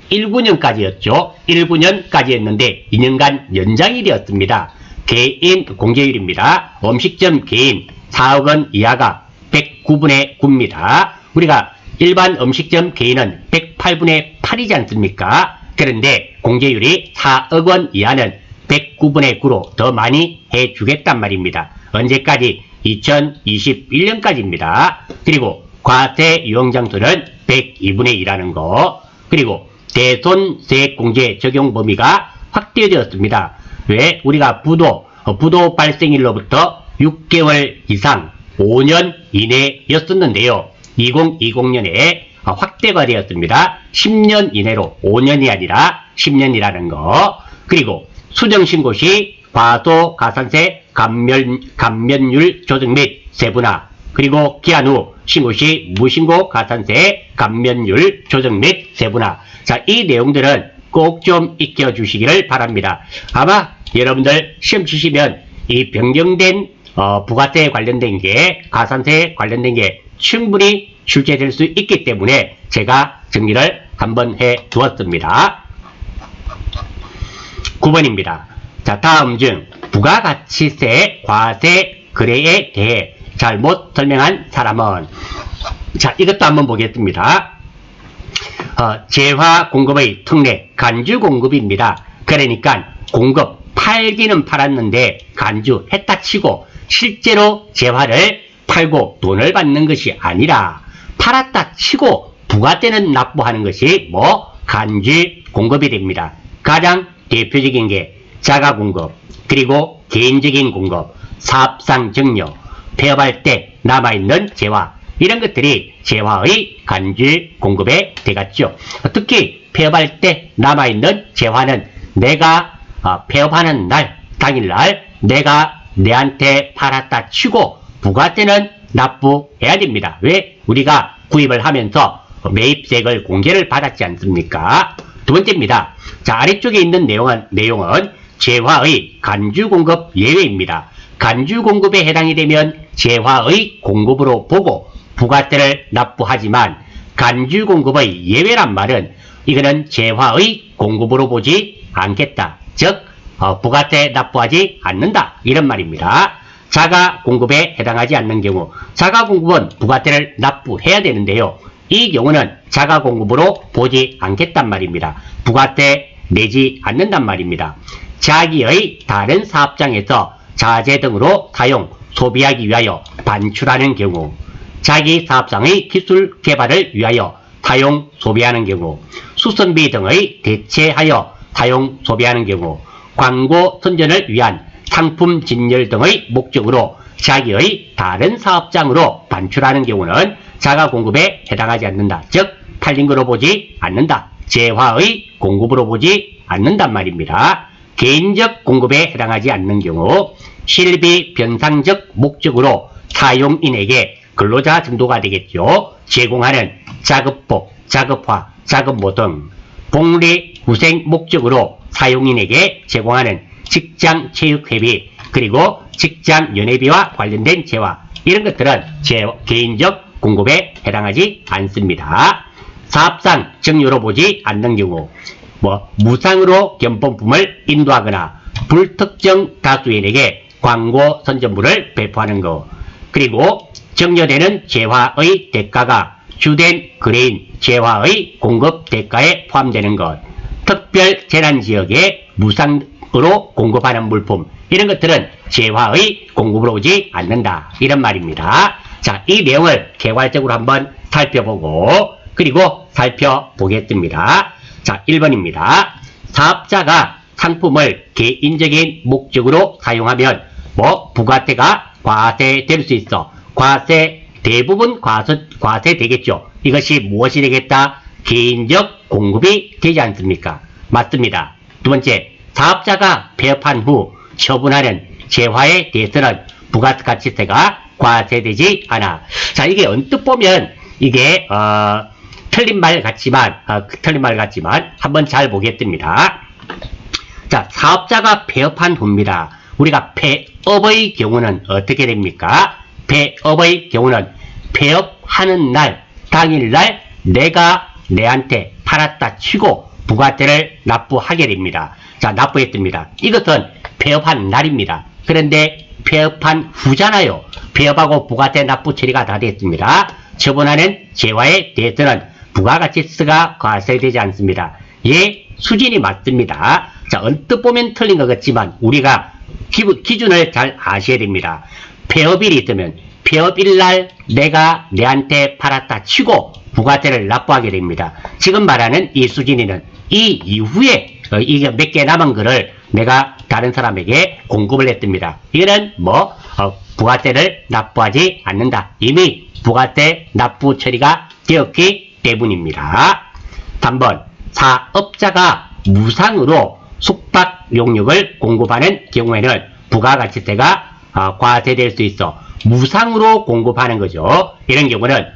19년까지였죠. 19년까지였는데 2년간 연장이 되었습니다. 개인 공제율입니다. 음식점 개인 4억 원 이하가 109분의 9입니다. 우리가 일반 음식점 개인은 108분의 8이지 않습니까? 그런데 공제율이 4억 원 이하는 109분의 9로 더 많이 해주겠단 말입니다. 언제까지? 2021년까지입니다. 그리고 과세 유형장소는 102분의 1라는 거. 그리고 대손세액 공제 적용 범위가 확대되었습니다. 왜? 우리가 부도 발생일로부터 6개월 이상 5년 이내였었는데요. 2020년에 확대가 되었습니다. 10년 이내로 5년이 아니라 10년이라는 거. 그리고 수정신고 시 과소가산세 감면율 조정 및 세분화. 그리고 기한 후 신고 시 무신고 가산세 감면율 조정 및 세분화. 자, 이 내용들은 꼭 좀 익혀주시기를 바랍니다. 아마 여러분들 시험 치시면 이 변경된 부가세 관련된 게, 가산세 관련된 게 충분히 출제될 수 있기 때문에 제가 정리를 한번 해 두었습니다. 9번입니다. 자, 다음 중 부가가치세 과세 거래에 대해 잘못 설명한 사람은? 자, 이것도 한번 보겠습니다. 재화 공급의 특례, 간주 공급입니다. 그러니까 공급, 팔기는 팔았는데 간주했다 치고 실제로 재화를 팔고 돈을 받는 것이 아니라 팔았다 치고 부가세는 납부하는 것이 간주 공급이 됩니다. 가장 대표적인 게 자가 공급, 그리고 개인적인 공급, 사업상 증여, 폐업할 때 남아있는 재화, 이런 것들이 재화의 간주 공급에 들어갔죠. 특히 폐업할 때 남아있는 재화는 내가 폐업하는 날, 당일날 내가 내한테 팔았다 치고 부가세는 납부해야 됩니다. 왜? 우리가 구입을 하면서 매입세액을 공제를 받았지 않습니까? 두 번째입니다. 자, 아래쪽에 있는 내용은 재화의 간주 공급 예외입니다. 간주 공급에 해당이 되면 재화의 공급으로 보고 부가세를 납부하지만 간주 공급의 예외란 말은 이거는 재화의 공급으로 보지 않겠다. 즉 부가세 납부하지 않는다. 이런 말입니다. 자가 공급에 해당하지 않는 경우, 자가 공급은 부가세를 납부해야 되는데요. 이 경우는 자가 공급으로 보지 않겠단 말입니다. 부가세 내지 않는단 말입니다. 자기의 다른 사업장에서 자재 등으로 사용, 소비하기 위하여 반출하는 경우, 자기 사업장의 기술 개발을 위하여 사용, 소비하는 경우, 수선비 등의 대체하여 사용, 소비하는 경우, 광고 선전을 위한 상품 진열 등의 목적으로 자기의 다른 사업장으로 반출하는 경우는 자가 공급에 해당하지 않는다. 즉 팔린 거로 보지 않는다. 재화의 공급으로 보지 않는단 말입니다. 개인적 공급에 해당하지 않는 경우 실비 변상적 목적으로 사용인에게 근로자 정도가 되겠죠. 제공하는 작업복, 작업화, 작업모 등 복리 후생 목적으로 사용인에게 제공하는 직장 체육회비, 그리고 직장 연회비와 관련된 재화, 이런 것들은 개인적 공급에 해당하지 않습니다. 사업상 증여로 보지 않는 경우, 무상으로 견본품을 인도하거나 불특정 다수인에게 광고 선전물을 배포하는 것, 그리고 증여되는 재화의 대가가 주된 거래인 재화의 공급 대가에 포함되는 것, 특별 재난지역에 무상으로 공급하는 물품, 이런 것들은 재화의 공급으로 오지 않는다. 이런 말입니다. 자, 이 내용을 개괄적으로 한번 살펴보고 그리고 살펴보겠습니다. 자, 1번입니다. 사업자가 상품을 개인적인 목적으로 사용하면 부가세가 과세될 수 있어. 대부분 과세 되겠죠. 이것이 무엇이 되겠다? 개인적 공급이 되지 않습니까? 맞습니다. 두 번째, 사업자가 폐업한 후 처분하는 재화에 대해서는 부가가치세가 과세되지 않아. 자, 이게 언뜻 보면 이게 틀린 말 같지만 한번 잘 보겠습니다. 자, 사업자가 폐업한 후입니다. 우리가 폐업의 경우는 어떻게 됩니까? 폐업의 경우는 폐업하는 날, 당일날 내가 내한테 팔았다 치고 부가세를 납부하게 됩니다. 자, 납부했습니다. 이것은 폐업한 날입니다. 그런데 폐업한 후잖아요. 폐업하고 부가세 납부 처리가 다 됐습니다. 처분하는 재화에 대해서는 부가가치세가 과세되지 않습니다. 예, 수준이 맞습니다. 자, 언뜻 보면 틀린 것 같지만 우리가 기준을 잘 아셔야 됩니다. 폐업일이 있으면 폐업일날 내가 내한테 팔았다 치고 부가세를 납부하게 됩니다. 지금 말하는 이 수진이는 이 이후에 이게 몇 개 남은 거를 내가 다른 사람에게 공급을 했습니다. 이거는 부가세를 납부하지 않는다. 이미 부가세 납부 처리가 되었기 때문입니다. 3번, 사업자가 무상으로 숙박용역을 공급하는 경우에는 부가가치세가 과세될 수 있어 무상으로 공급하는 거죠. 이런 경우는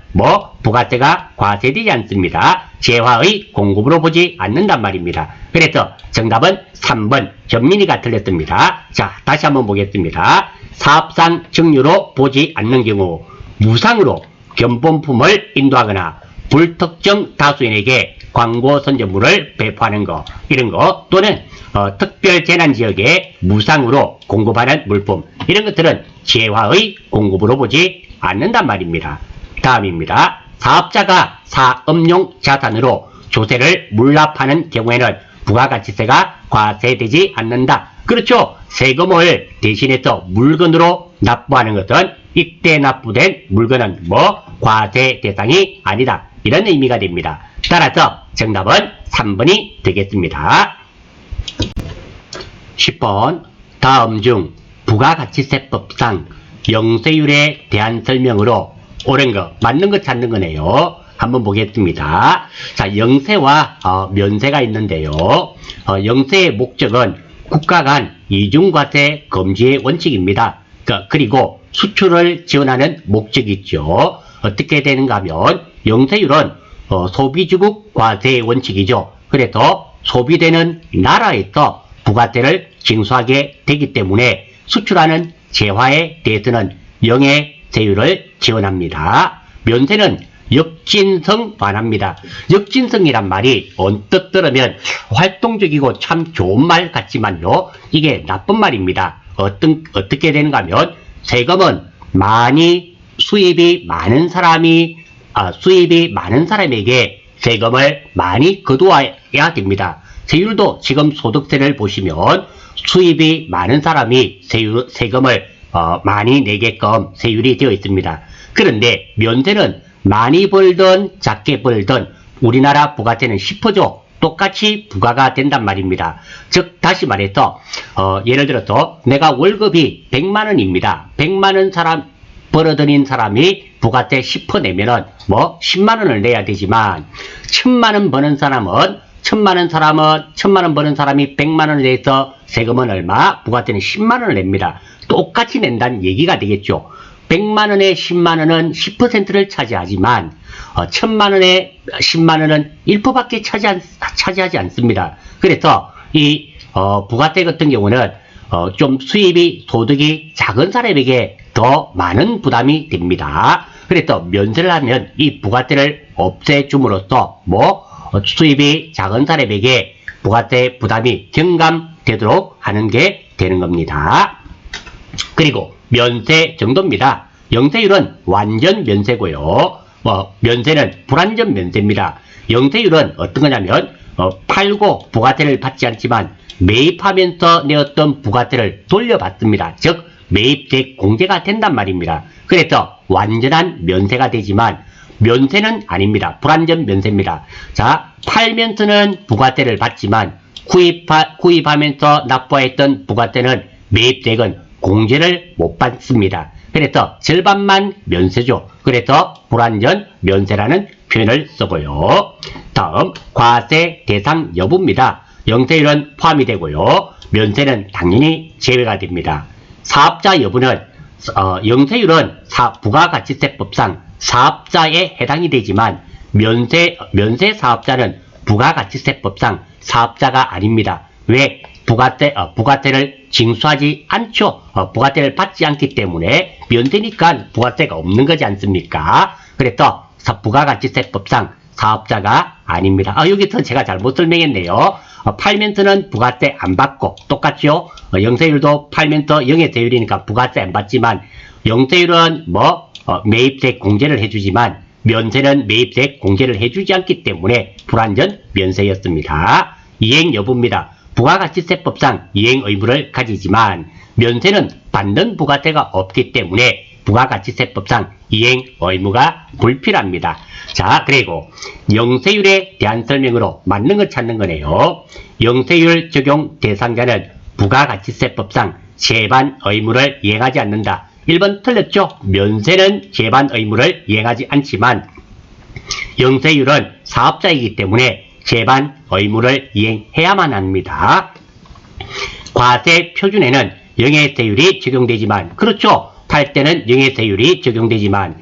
부가세가 과세되지 않습니다. 재화의 공급으로 보지 않는단 말입니다. 그래서 정답은 3번 전민이가 틀렸습니다. 자, 다시 한번 보겠습니다. 사업상 증류로 보지 않는 경우 무상으로 견본품을 인도하거나 불특정 다수인에게 광고 선전물을 배포하는 거, 이런 거, 또는 특별 재난 지역에 무상으로 공급하는 물품, 이런 것들은 재화의 공급으로 보지 않는단 말입니다. 다음입니다. 사업자가 사업용 자산으로 조세를 물납하는 경우에는 부가가치세가 과세되지 않는다. 그렇죠. 세금을 대신해서 물건으로 납부하는 것은 이때 납부된 물건은 과세 대상이 아니다. 이런 의미가 됩니다. 따라서 정답은 3번이 되겠습니다. 10번, 다음 중 부가가치세법상 영세율에 대한 설명으로 옳은 거, 맞는 거 찾는 거네요. 한번 보겠습니다. 자, 영세와 면세가 있는데요. 영세의 목적은 국가 간 이중과세 금지의 원칙입니다. 그리고 수출을 지원하는 목적이 있죠. 어떻게 되는가 하면 영세율은 소비주국 과세의 원칙이죠. 그래서 소비되는 나라에서 부가세를 징수하게 되기 때문에 수출하는 재화에 대해서는 영세율을 지원합니다. 면세는 역진성 완화입니다. 역진성이란 말이 언뜻 들으면 활동적이고 참 좋은 말 같지만요, 이게 나쁜 말입니다. 어떻게 되는가 하면 세금은 수입이 많은 사람에게 세금을 많이 거두어야 됩니다. 세율도 지금 소득세를 보시면 수입이 많은 사람이 세금을 많이 내게끔 세율이 되어 있습니다. 그런데 면세는 많이 벌든 작게 벌든 우리나라 부가세는 10%죠. 똑같이 부과가 된단 말입니다. 즉 다시 말해서 예를 들어서 내가 월급이 100만원입니다. 100만원 벌어들인 사람이 부가세 10% 내면은 10만원을 내야 되지만 1000만원 버는 사람은 1000만원 버는 사람이 100만원에 대해서 세금은 얼마? 부가세는 10만원을 냅니다. 똑같이 낸다는 얘기가 되겠죠. 100만원에 10만원은 10%를 차지하지만 1000만원에 10만원은 1%밖에 차지하지 않습니다. 그래서 이 부가세 같은 경우는 좀 소득이 작은 사람에게 더 많은 부담이 됩니다. 그래서 면세를 하면 이 부가세를 없애줌으로써 수입이 작은 사람에게 부가세 부담이 경감되도록 하는 게 되는 겁니다. 그리고 면세 정도입니다. 영세율은 완전 면세고요. 면세는 불완전 면세입니다. 영세율은 어떤 거냐면 팔고 부가세를 받지 않지만 매입하면서 내었던 부가세를 돌려받습니다. 즉 매입세 공제가 된단 말입니다. 그래서 완전한 면세가 되지만 면세는 아닙니다. 불완전 면세입니다. 자, 팔면서는 부가세를 받지만 구입하면서 납부했던 부가세는 매입액은 공제를 못 받습니다. 그래서 절반만 면세죠. 그래서 불완전 면세라는 표현을 쓰고요. 다음 과세 대상 여부입니다. 영세율은 포함이 되고요. 면세는 당연히 제외가 됩니다. 사업자 여부는 영세율은 부가가치세법상 사업자에 해당이 되지만 면세 사업자는 부가가치세법상 사업자가 아닙니다. 왜? 부가세를 징수하지 않죠. 부가세를 받지 않기 때문에 면세니까 부가세가 없는 거지 않습니까? 그래서 부가가치세법상 사업자가 아닙니다. 여기서 제가 잘못 설명했네요. 팔면서는 부가세 안 받고 똑같죠. 영세율도 팔면서 0의 세율이니까 부가세 안 받지만 영세율은 매입세 공제를 해주지만 면세는 매입세 공제를 해주지 않기 때문에 불완전 면세였습니다. 이행 여부입니다. 부가가치세법상 이행 의무를 가지지만 면세는 받는 부가세가 없기 때문에 부가가치세법상 이행 의무가 불필요합니다. 자, 그리고 영세율에 대한 설명으로 맞는 걸 찾는 거네요. 영세율 적용 대상자는 부가가치세법상 제반 의무를 이행하지 않는다. 1번 틀렸죠? 면세는 제반 의무를 이행하지 않지만 영세율은 사업자이기 때문에 제반 의무를 이행해야만 합니다. 과세 표준에는 영해세율이 적용되지만, 그렇죠? 팔 때는 영해세율이 적용되지만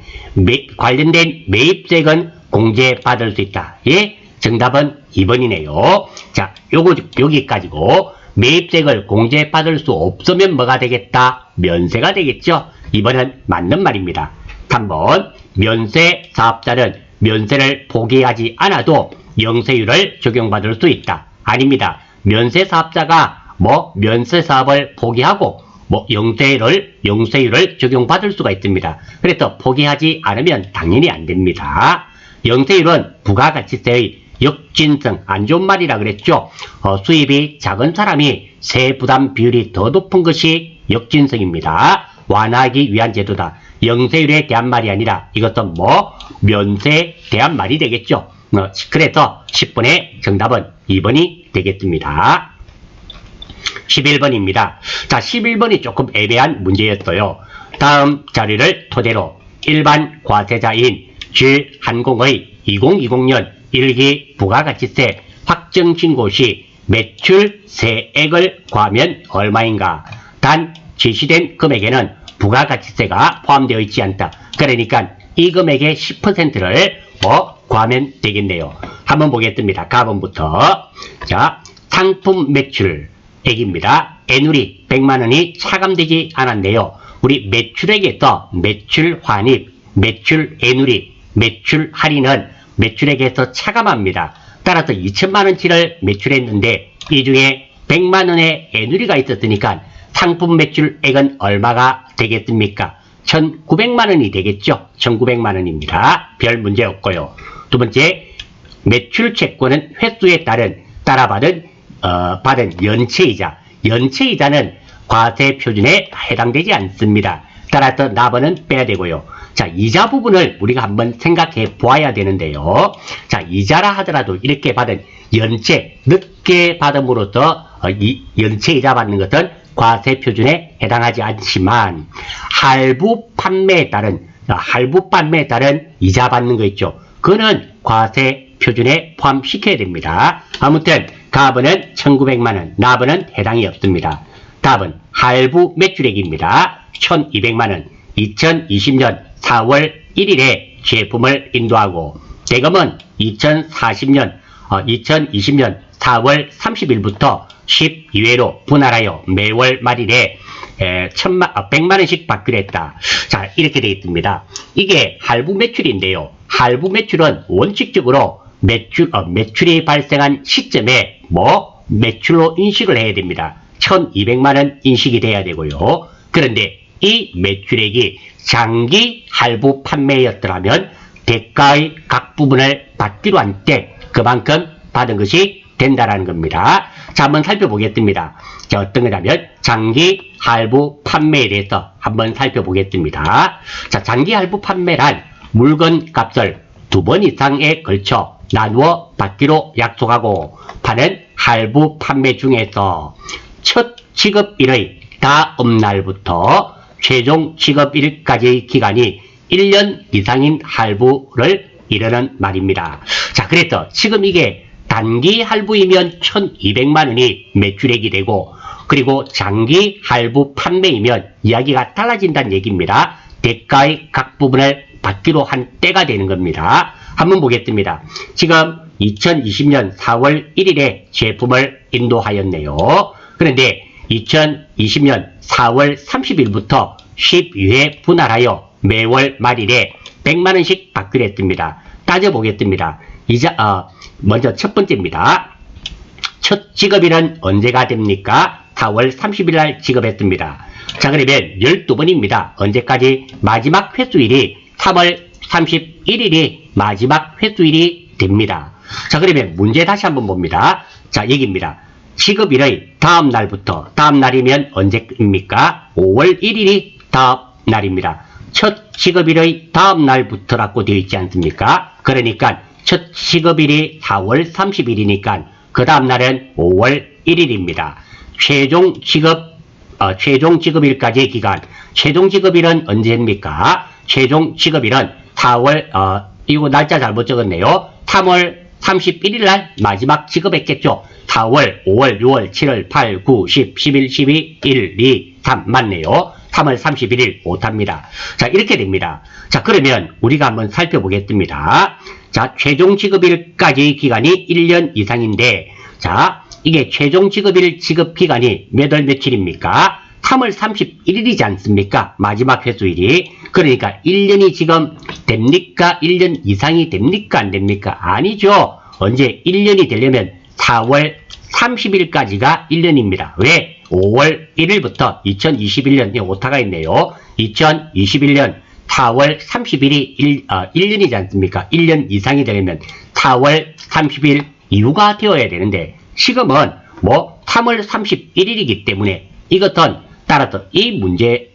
관련된 매입세액은 공제받을 수 있다. 예? 정답은 2번이네요. 자, 여기까지고 매입세액을 공제받을 수 없으면 뭐가 되겠다? 면세가 되겠죠? 2번은 맞는 말입니다. 3번, 면세 사업자는 면세를 포기하지 않아도 영세율을 적용받을 수 있다. 아닙니다. 면세 사업자가 면세 사업을 포기하고 영세율을 적용받을 수가 있습니다. 그래서 포기하지 않으면 당연히 안 됩니다. 영세율은 부가가치세의 역진성, 안 좋은 말이라 그랬죠. 수입이 작은 사람이 세 부담 비율이 더 높은 것이 역진성입니다. 완화하기 위한 제도다. 영세율에 대한 말이 아니라 이것은 면세에 대한 말이 되겠죠. 그래서 10번의 정답은 2번이 되겠습니다. 11번입니다. 자, 11번이 조금 애매한 문제였어요. 다음 자료를 토대로 일반 과세자인 G한공의 2020년 1기 부가가치세 확정신고 시 매출세액을 과하면 얼마인가? 단 제시된 금액에는 부가가치세가 포함되어 있지 않다. 그러니까 이 금액의 10%를 과하면 되겠네요. 한번 보겠습니다. 가번부터. 자, 상품 매출액입니다. 애누리 100만원이 차감되지 않았네요. 우리 매출액에서 매출 환입, 매출 애누리, 매출 할인은 매출액에서 차감합니다. 따라서 2천만원치를 매출했는데 이 중에 100만원의 애누리가 있었으니까 상품 매출액은 얼마가 되겠습니까? 1,900만원이 되겠죠. 1,900만원입니다. 별 문제 없고요. 두 번째, 매출 채권은 횟수에 따른 받은 연체이자. 연체이자는 과세 표준에 해당되지 않습니다. 따라서 나번은 빼야 되고요. 자, 이자 부분을 우리가 한번 생각해 보아야 되는데요. 자, 이자라 하더라도 이렇게 받은 연체, 늦게 받음으로써 연체이자 받는 것은 과세 표준에 해당하지 않지만 할부 판매에 따른 이자 받는 거 있죠. 그거는 과세 표준에 포함시켜야 됩니다. 아무튼 가번은 1,900만원, 나번은 해당이 없습니다. 답은 할부 매출액입니다. 1,200만원, 2020년 4월 1일에 제품을 인도하고 대금은 2020년 4월 30일부터 12회로 분할하여 매월 말일에 100만원씩 받기로 했다. 자, 이렇게 되어 있습니다. 이게 할부 매출인데요. 할부 매출은 원칙적으로 매출이 발생한 시점에 매출로 인식을 해야 됩니다. 1,200만원 인식이 돼야 되고요. 그런데 이 매출액이 장기 할부 판매였더라면 대가의 각 부분을 받기로 한 때 그만큼 받은 것이 된다라는 겁니다. 자, 한번 살펴보겠습니다. 자, 어떤 거냐면 장기 할부 판매에 대해서 한번 살펴보겠습니다. 자, 장기 할부 판매란 물건 값을 2번 이상에 걸쳐 나누어 받기로 약속하고 파는 할부 판매 중에서 첫 지급일의 다음 날부터 최종 지급일까지의 기간이 1년 이상인 할부를 이르는 말입니다. 자, 그래서 지금 이게 단기 할부이면 1,200만원이 매출액이 되고 그리고 장기 할부 판매이면 이야기가 달라진다는 얘기입니다. 대가의 각 부분을 받기로 한 때가 되는 겁니다. 한번 보겠습니다. 지금 2020년 4월 1일에 제품을 인도하였네요. 그런데 2020년 4월 30일부터 12회 분할하여 매월 말일에 100만원씩 받기로 했습니다. 따져보겠습니다. 먼저 첫 번째입니다. 첫 지급일은 언제가 됩니까? 4월 30일 날 지급했습니다. 자, 그러면 12번입니다. 언제까지? 마지막 회수일이 3월 31일이 마지막 회수일이 됩니다. 자, 그러면 문제 다시 한번 봅니다. 자, 여기입니다. 지급일의 다음 날부터, 다음 날이면 언제입니까? 5월 1일이 다음 날입니다. 첫 지급일의 다음 날부터라고 되어 있지 않습니까? 그러니까 첫 지급일이 4월 30일이니까 그 다음 날은 5월 1일입니다. 최종 지급일까지의 기간. 최종 지급일은 언제입니까? 최종 지급일은 4월, 이거 날짜 잘못 적었네요. 3월 31일 날 마지막 지급했겠죠. 4월, 5월, 6월, 7월, 8, 9, 10, 11, 12, 1, 2, 3 맞네요. 3월 31일 오답니다. 자, 이렇게 됩니다. 자, 그러면 우리가 한번 살펴보겠습니다. 자, 최종 지급일까지의 기간이 1년 이상인데, 자, 이게 최종 지급일 지급 기간이 몇 월 며칠입니까? 3월 31일이지 않습니까? 마지막 회수일이. 그러니까 1년이 지금 됩니까? 1년 이상이 됩니까? 안 됩니까? 아니죠. 언제 1년이 되려면 4월 30일까지가 1년입니다. 왜? 5월 1일부터 2021년, 오타가 있네요. 2021년 4월 30일이 1년이지 않습니까? 1년 이상이 되려면 4월 30일 이후가 되어야 되는데, 지금은 3월 31일이기 때문에 이것은 따라서 이 문제는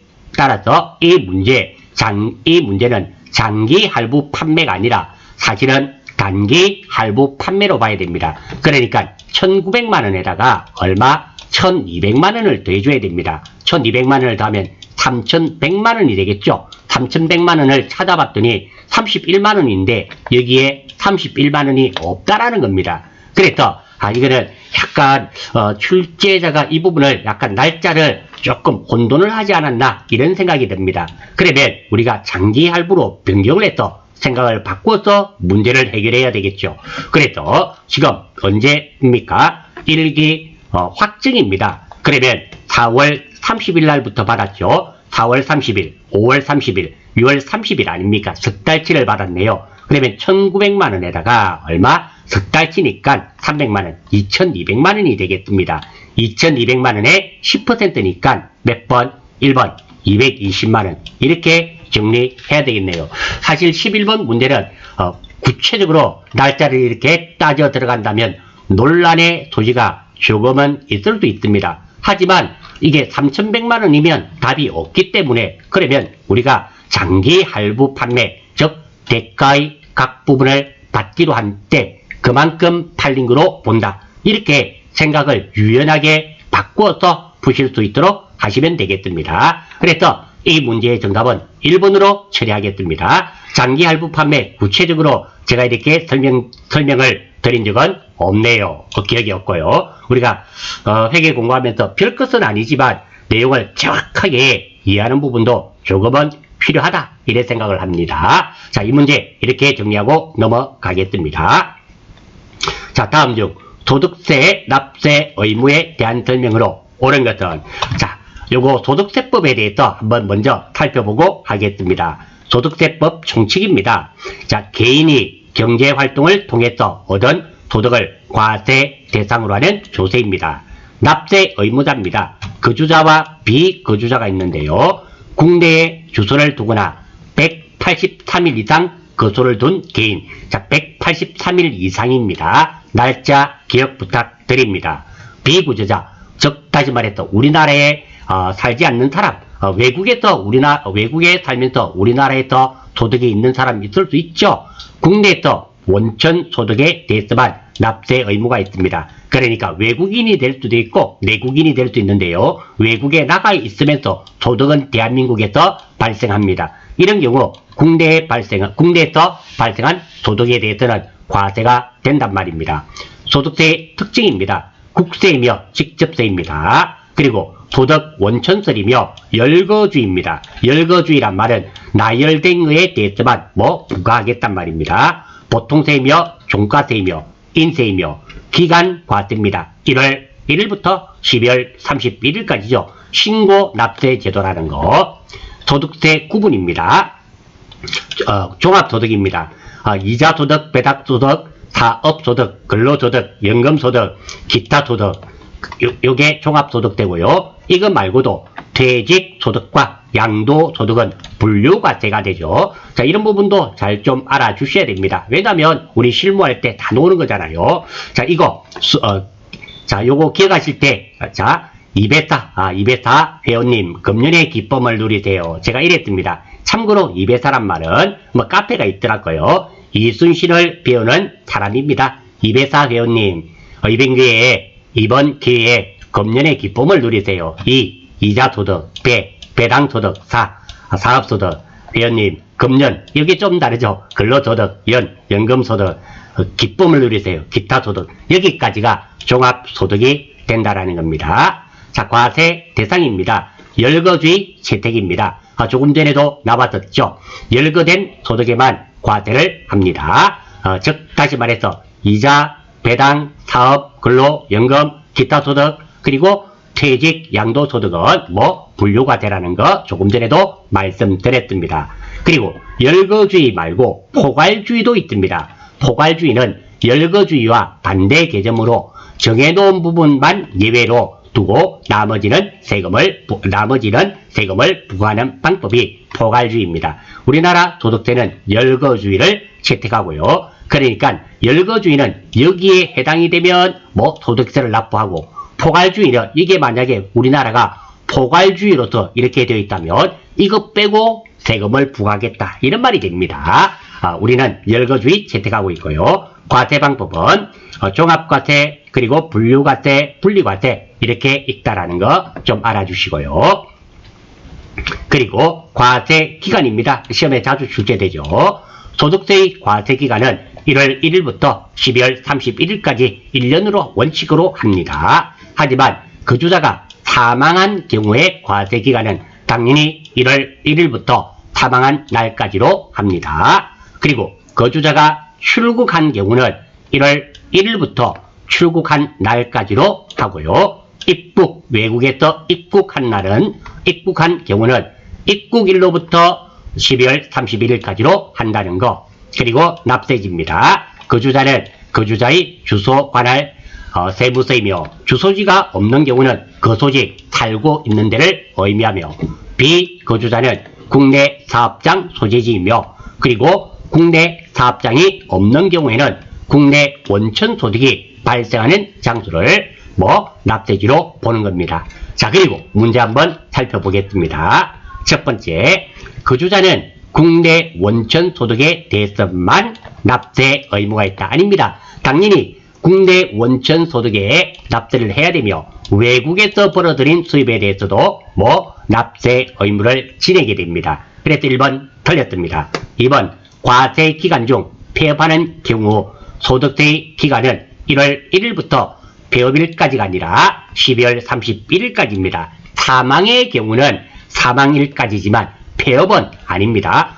장기 할부 판매가 아니라 사실은 단기 할부 판매로 봐야 됩니다. 그러니까 1900만원에다가 얼마? 1200만원을 더해줘야 됩니다. 1200만원을 더하면 3100만원이 되겠죠. 3100만원을 찾아봤더니 31만원인데 여기에 31만원이 없다라는 겁니다. 그래서 이거는 약간 출제자가 이 부분을 약간 날짜를 조금 혼돈을 하지 않았나 이런 생각이 듭니다. 그러면 우리가 장기 할부로 변경을 해서 생각을 바꿔서 문제를 해결해야 되겠죠. 그래서 지금 언제입니까? 1기 확정입니다. 그러면 4월 30일 날부터 받았죠. 4월 30일, 5월 30일, 6월 30일 아닙니까? 석 달치를 받았네요. 그러면 1900만원에다가 얼마? 석 달치니까 300만원, 2200만원이 되겠습니다. 2200만원에 10%니까 몇 번? 1번, 220만원. 이렇게 정리해야 되겠네요. 사실 11번 문제는 구체적으로 날짜를 이렇게 따져 들어간다면 논란의 소지가 조금은 있을 수 있습니다. 하지만 이게 3100만원이면 답이 없기 때문에, 그러면 우리가 장기 할부 판매, 즉 대가의 각 부분을 받기로 한 때 그만큼 팔린 거로 본다. 이렇게 생각을 유연하게 바꾸어서 푸실 수 있도록 하시면 되겠습니다. 그래서 이 문제의 정답은 1번으로 처리하겠습니다. 장기 할부 판매 구체적으로 제가 이렇게 설명을 드린 적은 없네요. 기억이 없고요. 우리가 회계 공부하면서 별것은 아니지만 내용을 정확하게 이해하는 부분도 조금은 필요하다 이래 생각을 합니다. 자, 이 문제 이렇게 정리하고 넘어가겠습니다. 자, 다음 중 소득세 납세 의무에 대한 설명으로 옳은 것은, 자, 요거 소득세법에 대해서 한번 먼저 살펴보고 하겠습니다. 소득세법 총칙입니다. 자, 개인이 경제활동을 통해서 얻은 소득을 과세 대상으로 하는 조세입니다. 납세 의무자입니다. 거주자와 비거주자가 있는데요. 국내에 주소를 두거나 183일 이상 거소를 둔 개인. 자, 183일 이상입니다. 날짜 기억 부탁드립니다. 비거주자, 즉 다시 말해서 우리나라에 살지 않는 사람, 외국에 살면서 우리나라에서 소득이 있는 사람이 있을 수 있죠. 국내에서 원천 소득에 대해서만 납세 의무가 있습니다. 그러니까 외국인이 될 수도 있고 내국인이 될 수 있는데요. 외국에 나가 있으면서 소득은 대한민국에서 발생합니다. 이런 경우 국내에서 발생한 소득에 대해서는 과세가 된단 말입니다. 소득세의 특징입니다. 국세이며 직접세입니다. 그리고 소득 원천설이며 열거주의입니다. 열거주의란 말은 나열된 것에 대해서만 부과하겠단 말입니다. 보통세이며 종가세이며 인세이며 기간 과세입니다. 1월 1일부터 12월 31일까지죠. 신고 납세 제도라는 거. 소득세 구분입니다. 종합소득입니다. 이자소득, 배당소득, 사업소득, 근로소득, 연금소득, 기타소득, 요게 종합소득되고요. 이거 말고도 퇴직소득과 양도소득은 분류과세가 되죠. 자, 이런 부분도 잘 좀 알아주셔야 됩니다. 왜냐면 우리 실무할 때 다 나오는 거잖아요. 자, 이거 자, 요거 기억하실 때, 자, 204 회원님, 금년의 기쁨을 누리세요. 제가 이랬습니다. 참고로 204란 말은 카페가 있더라고요. 이순신을 배우는 사람입니다. 204 회원님, 이번 기회에 금년의 기쁨을 누리세요. 이자소득, 배당소득, 사업소득, 회원님, 금년, 여기 좀 다르죠. 근로소득, 연금소득, 기쁨을 누리세요. 기타소득, 여기까지가 종합소득이 된다라는 겁니다. 자, 과세 대상입니다. 열거주의 채택입니다. 조금 전에도 나왔었죠. 열거된 소득에만 과세를 합니다. 즉 다시 말해서 이자, 배당, 사업, 근로, 연금, 기타 소득, 그리고 퇴직, 양도소득은 분류과세라는 거 조금 전에도 말씀드렸습니다. 그리고 열거주의 말고 포괄주의도 있습니다. 포괄주의는 열거주의와 반대 개념으로 정해놓은 부분만 예외로 두고 나머지는 세금을 부과하는 방법이 포괄주의입니다. 우리나라 소득세는 열거주의를 채택하고요. 그러니까 열거주의는 여기에 해당이 되면 소득세를 납부하고, 포괄주의는 이게 만약에 우리나라가 포괄주의로서 이렇게 되어 있다면 이거 빼고 세금을 부과하겠다, 이런 말이 됩니다. 우리는 열거주의 채택하고 있고요. 과세 방법은 종합과세, 그리고 분류과세, 분리과세 이렇게 있다라는 거 좀 알아주시고요. 그리고 과세 기간입니다. 시험에 자주 출제되죠. 소득세의 과세 기간은 1월 1일부터 12월 31일까지 1년으로 원칙으로 합니다. 하지만 거주자가 사망한 경우의 과세 기간은 당연히 1월 1일부터 사망한 날까지로 합니다. 그리고 거주자가 출국한 경우는 1월 1일부터 출국한 날까지로 하고요. 외국에서 입국한 경우는 입국일로부터 12월 31일까지로 한다는 거. 그리고 납세지입니다. 거주자는 거주자의 주소 관할 세무서이며, 주소지가 없는 경우는 거소지 살고 있는 데를 의미하며, 비거주자는 국내 사업장 소재지이며, 그리고 국내 사업장이 없는 경우에는 국내 원천 소득이 발생하는 장소를 납세지로 보는 겁니다. 자, 그리고 문제 한번 살펴보겠습니다. 첫 번째, 거주자는 국내 원천 소득에 대해서만 납세 의무가 있다. 아닙니다. 당연히 국내 원천 소득에 납세를 해야 되며, 외국에서 벌어들인 수입에 대해서도 납세 의무를 지내게 됩니다. 그래서 1번 틀렸습니다. 2번, 과세 기간 중 폐업하는 경우 소득세의 기간은 1월 1일부터 폐업일까지가 아니라 12월 31일까지입니다. 사망의 경우는 사망일까지지만 폐업은 아닙니다.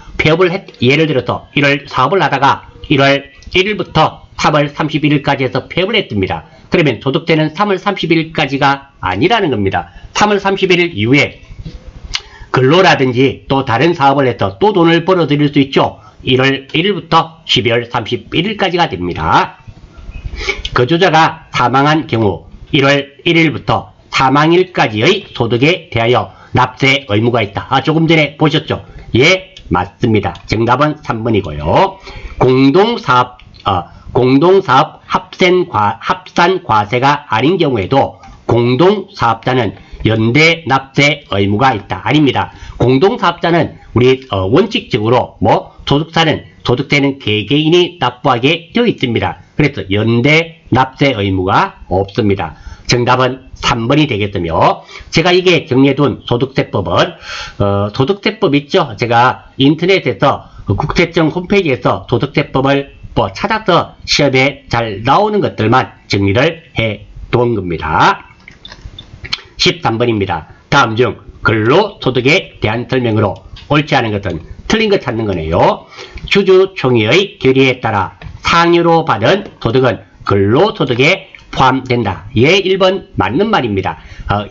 예를 들어서 사업을 하다가 1월 1일부터 3월 31일까지 해서 폐업을 했습니다. 그러면 소득세는 3월 30일까지가 아니라는 겁니다. 3월 31일 이후에 근로라든지 또 다른 사업을 해서 또 돈을 벌어들일 수 있죠. 1월 1일부터 12월 31일까지가 됩니다. 거주자가 사망한 경우 1월 1일부터 사망일까지의 소득에 대하여 납세 의무가 있다. 조금 전에 보셨죠? 예, 맞습니다. 정답은 3번이고요. 공동사업 합산 과세가 아닌 경우에도 공동사업자는 연대 납세 의무가 있다. 아닙니다. 공동사업자는 우리 원칙적으로 소득세는 개개인이 납부하게 되어 있습니다. 그래서 연대 납세 의무가 없습니다. 정답은 3번이 되겠으며, 제가 이게 정리해둔 소득세법은 소득세법 있죠. 제가 인터넷에서 국세청 홈페이지에서 소득세법을 찾아서 시험에 잘 나오는 것들만 정리를 해 둔 겁니다. 13번입니다. 다음 중 근로소득에 대한 설명으로 옳지 않은 것은 틀린 것 찾는 거네요. 주주총회의 결의에 따라 상여로 받은 소득은 근로소득에 포함된다. 예, 1번 맞는 말입니다.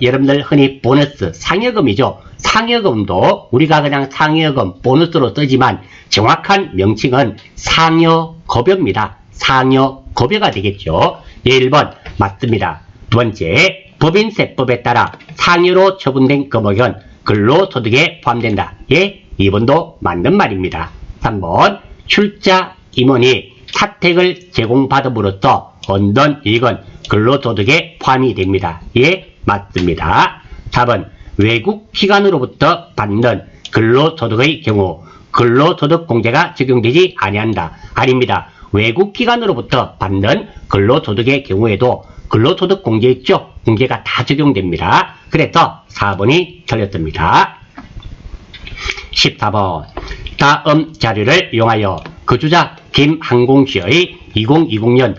여러분들 흔히 보너스, 상여금이죠. 상여금도 우리가 그냥 상여금, 보너스로 쓰지만 정확한 명칭은 상여급여입니다. 상여급여가 되겠죠. 예, 1번 맞습니다. 두 번째, 법인세법에 따라 상여로 처분된 금액은 근로소득에 포함된다. 예, 2번도 맞는 말입니다. 3번, 출자 임원이 사택을 제공받음으로써 얻은 이익은 근로소득에 포함이 됩니다. 예, 맞습니다. 4번, 외국 기관으로부터 받는 근로소득의 경우 근로소득 공제가 적용되지 아니한다. 아닙니다. 외국 기관으로부터 받는 근로소득의 경우에도 근로소득 공제 있죠? 공제가 다 적용됩니다. 그래서 4번이 틀렸습니다. 14번, 다음 자료를 이용하여 거주자 김항공씨의 2020년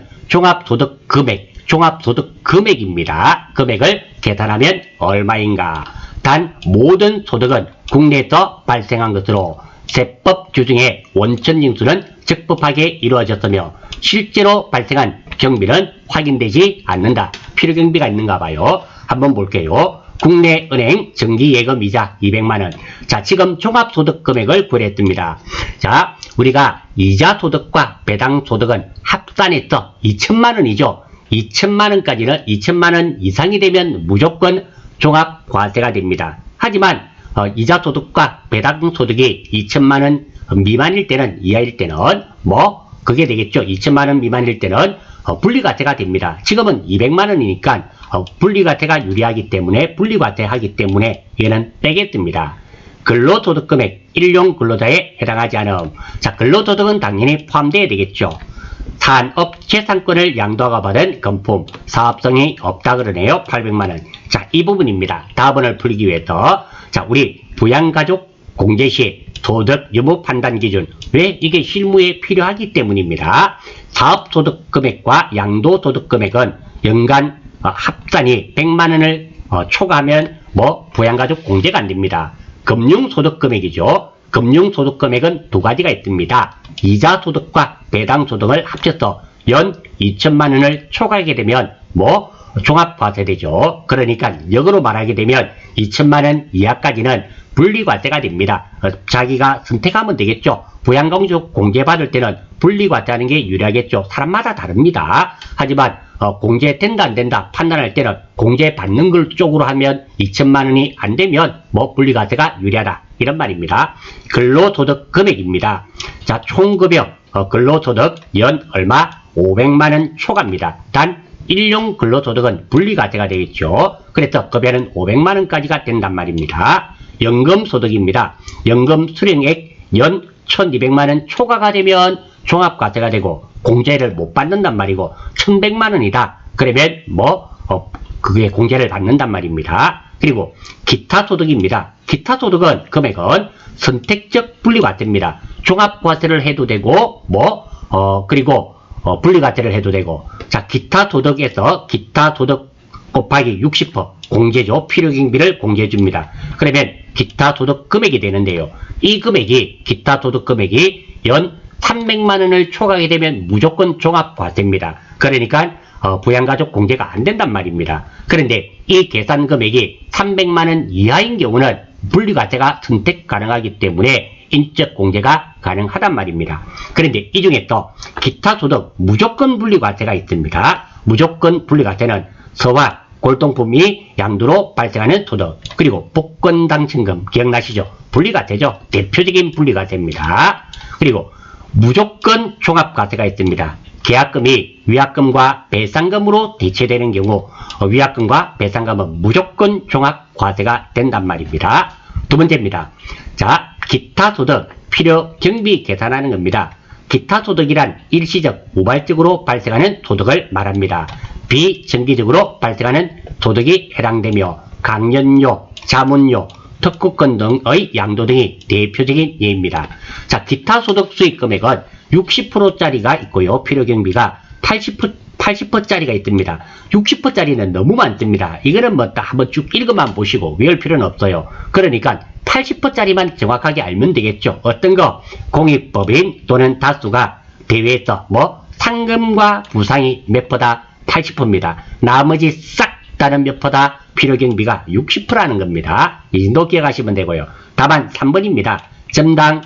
종합소득금액입니다. 금액을 계산하면 얼마인가? 단 모든 소득은 국내에서 발생한 것으로 세법 규정의 원천징수는 적법하게 이루어졌으며 실제로 발생한 경비는 확인되지 않는다. 필요경비가 있는가 봐요. 한번 볼게요. 국내은행 정기예금이자 200만원. 자, 지금 종합소득금액을 구했습니다. 자, 우리가 이자소득과 배당소득은 합산해서 2천만원이죠. 2천만원까지는 2천만원 이상이 되면 무조건 종합과세가 됩니다. 하지만 이자소득과 배당소득이 2천만원 미만일 때는, 이하일 때는 그게 되겠죠. 2천만원 미만일 때는 분리과세가 됩니다. 지금은 200만원이니까 분리과세가 유리하기 때문에, 분리과세하기 때문에 얘는 빼겠습니다. 근로소득금액 일용 근로자에 해당하지 않음. 자, 근로소득은 당연히 포함되어야 되겠죠. 산업재산권을 양도하고 받은 금품, 사업성이 없다 그러네요. 800만원. 자, 이 부분입니다. 다음번을 풀기 위해서, 자, 우리 부양가족 공제 시 소득 여부 판단 기준, 왜 이게 실무에 필요하기 때문입니다. 사업소득금액과 양도소득금액은 연간 합산이 100만원을 초과하면 부양가족 공제가 안 됩니다. 금융소득금액이죠. 금융소득금액은 두 가지가 있습니다. 이자소득과 배당소득을 합쳐서 연 2천만원을 초과하게 되면 종합과세되죠. 그러니까 역으로 말하게 되면 2천만원 이하까지는 분리과세가 됩니다. 자기가 선택하면 되겠죠. 부양가족 공제받을 때는 분리과세하는 게 유리하겠죠. 사람마다 다릅니다. 하지만 공제된다 안 된다 판단할 때는 공제받는 걸 쪽으로 하면 2천만원이 안 되면 분리과세가 유리하다. 이런 말입니다. 근로소득 금액입니다. 자, 총급여 근로소득 연 얼마? 500만원 초과입니다. 단 일용 근로소득은 분리과세가 되겠죠. 그래서 급여는 500만원까지가 된단 말입니다. 연금소득입니다. 연금 수령액 연 1200만원 초과가 되면 종합과세가 되고 공제를 못 받는단 말이고 1100만원이다. 그러면 그게 공제를 받는단 말입니다. 그리고 기타소득입니다. 기타소득은 금액은 선택적 분리과세입니다. 종합과세를 해도 되고 그리고 분리과세를 해도 되고. 자, 기타소득에서 기타소득 곱하기 60% 공제죠. 필요경비를 공제해줍니다. 그러면 기타소득 금액이 되는데요. 이 금액이, 기타소득 금액이 연 300만원을 초과하게 되면 무조건 종합과세입니다. 그러니까 부양가족 공제가 안 된단 말입니다. 그런데 이 계산 금액이 300만원 이하인 경우는 분리과세가 선택 가능하기 때문에 인적 공제가 가능하단 말입니다. 그런데 이 중에 또 기타소득 무조건 분리과세가 있습니다. 무조건 분리과세는 서화 골동품이 양도로 발생하는 소득, 그리고 복권당첨금 기억나시죠? 분리과세죠. 대표적인 분리과세입니다. 그리고 무조건 종합과세가 있습니다. 계약금이 위약금과 배상금으로 대체되는 경우 위약금과 배상금은 무조건 종합과세가 된단 말입니다. 두 번째입니다. 자, 기타소득 필요경비 계산하는 겁니다. 기타소득이란 일시적, 우발적으로 발생하는 소득을 말합니다. 비정기적으로 발생하는 소득이 해당되며 강연료, 자문료, 특구권 등의 양도 등이 대표적인 예입니다. 자, 기타소득 수익금액은 60%짜리가 있고요. 필요경비가 80%짜리가 있습니다. 60%짜리는 너무 많습니다. 이거는 뭐 딱 한번 쭉 읽어만 보시고 외울 필요는 없어요. 그러니까 80%짜리만 정확하게 알면 되겠죠. 어떤 거? 공익법인 또는 다수가 대회에서 뭐 상금과 부상이 몇 퍼다? 80%입니다. 나머지 싹 다는 몇 퍼다? 필요경비가 60%라는 겁니다. 이 정도 기억하시면 되고요. 답안 3번입니다. 점당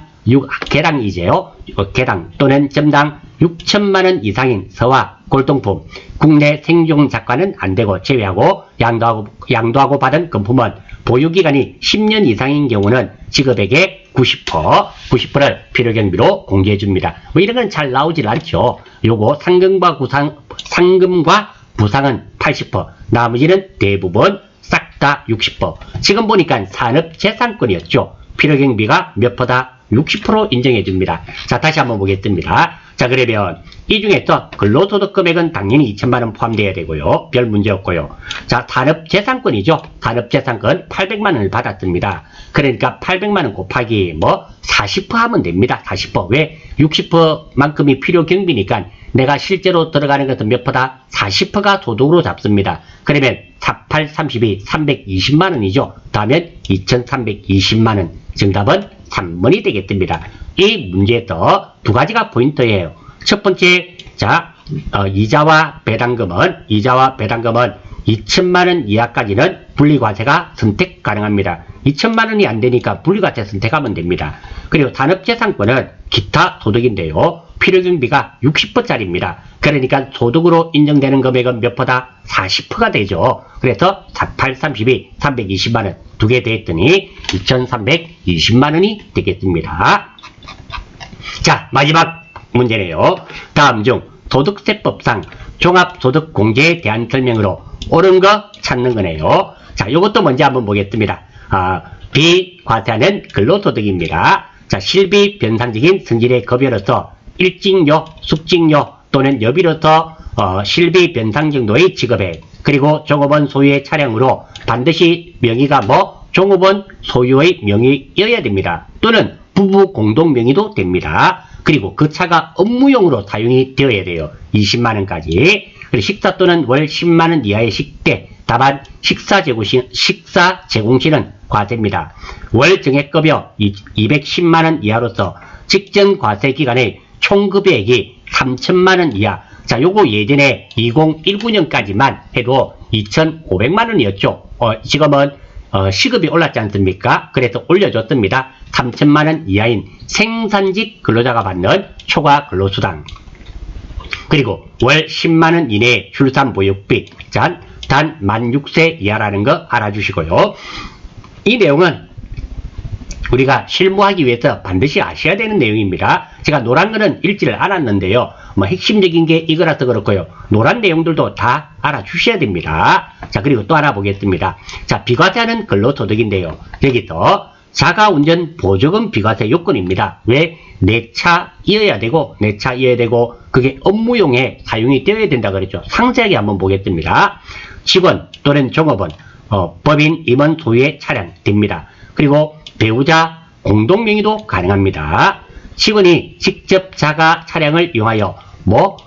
개당이제요. 개당 또는 점당 6천만원 이상인 서화 골동품, 국내 생존 작가는 안되고 제외하고 양도하고 받은 금품은 보유기간이 10년 이상인 경우는 지급액의 90%를 필요경비로 공개해줍니다. 뭐 이런 건 잘 나오질 않죠. 요거 상금과 부상은 80%, 나머지는 대부분 싹 다 60%. 지금 보니까 산업재산권이었죠. 필요경비가 몇 퍼다? 60% 인정해줍니다. 자, 다시 한번 보겠습니다. 자, 그러면 이 중에서 근로소득 금액은 당연히 2천만원 포함되어야 되고요. 별 문제 없고요. 자, 산업재산권이죠. 산업재산권 800만원을 받았습니다. 그러니까 800만원 곱하기 뭐 40% 하면 됩니다. 40%. 왜? 60%만큼이 필요경비니까 내가 실제로 들어가는 것은 몇 퍼다? 40%가 소득으로 잡습니다. 그러면 48, 32, 320만원이죠. 다음엔 2320만원. 정답은 3번이 되겠습니다. 이 문제에서 두 가지가 포인트예요. 첫 번째, 자, 이자와 배당금은 2천만원 이하까지는 분리과세가 선택 가능합니다. 2천만원이 안 되니까 분리과세 선택하면 됩니다. 그리고 산업재산권은 기타 소득인데요. 필요경비가 60%짜리입니다. 그러니까 소득으로 인정되는 금액은 몇 퍼다? 40%가 되죠. 그래서 48, 32, 320만원 두 개 더했더니 2320만원이 되겠습니다. 자, 마지막 문제네요. 다음 중 소득세법상 종합소득공제에 대한 설명으로 옳은 거 찾는 거네요. 자, 요것도 먼저 한번 보겠습니다. 비과세하는 근로소득입니다. 자, 실비 변상적인 성질의 급여로서 일직료, 숙직료 또는 여비로서 실비 변상 정도의 지급액, 그리고 종업원 소유의 차량으로 반드시 명의가 뭐 종업원 소유의 명의여야 됩니다. 또는 부부 공동 명의도 됩니다. 그리고 그 차가 업무용으로 사용이 되어야 돼요. 20만원까지. 그리고 식사 또는 월 10만원 이하의 식대, 다만 식사 제공시는 과세입니다. 월 정액급여 210만원 이하로서 직전 과세 기간의 총급여액이 3천만원 이하. 자, 요거 예전에 2019년까지만 해도 2,500만원이었죠. 지금은 시급이 올랐지 않습니까? 그래서 올려줬습니다. 3천만원 이하인 생산직 근로자가 받는 초과 근로수당. 그리고 월 10만원 이내의 출산보육비. 단 만 6세 이하라는 거 알아주시고요. 이 내용은 우리가 실무하기 위해서 반드시 아셔야 되는 내용입니다. 제가 노란 거는 읽지를 않았는데요. 뭐 핵심적인 게 이거라서 그렇고요. 노란 내용들도 다 알아주셔야 됩니다. 자, 그리고 또 하나 보겠습니다. 자, 비과세하는 근로소득인데요. 여기서 자가운전 보조금 비과세 요건입니다. 왜? 내 차이어야 되고 그게 업무용에 사용이 되어야 된다 그랬죠. 상세하게 한번 보겠습니다. 직원 또는 종업원, 법인 임원 소유의 차량 됩니다. 그리고 배우자 공동명의도 가능합니다. 직원이 직접 자가 차량을 이용하여 뭐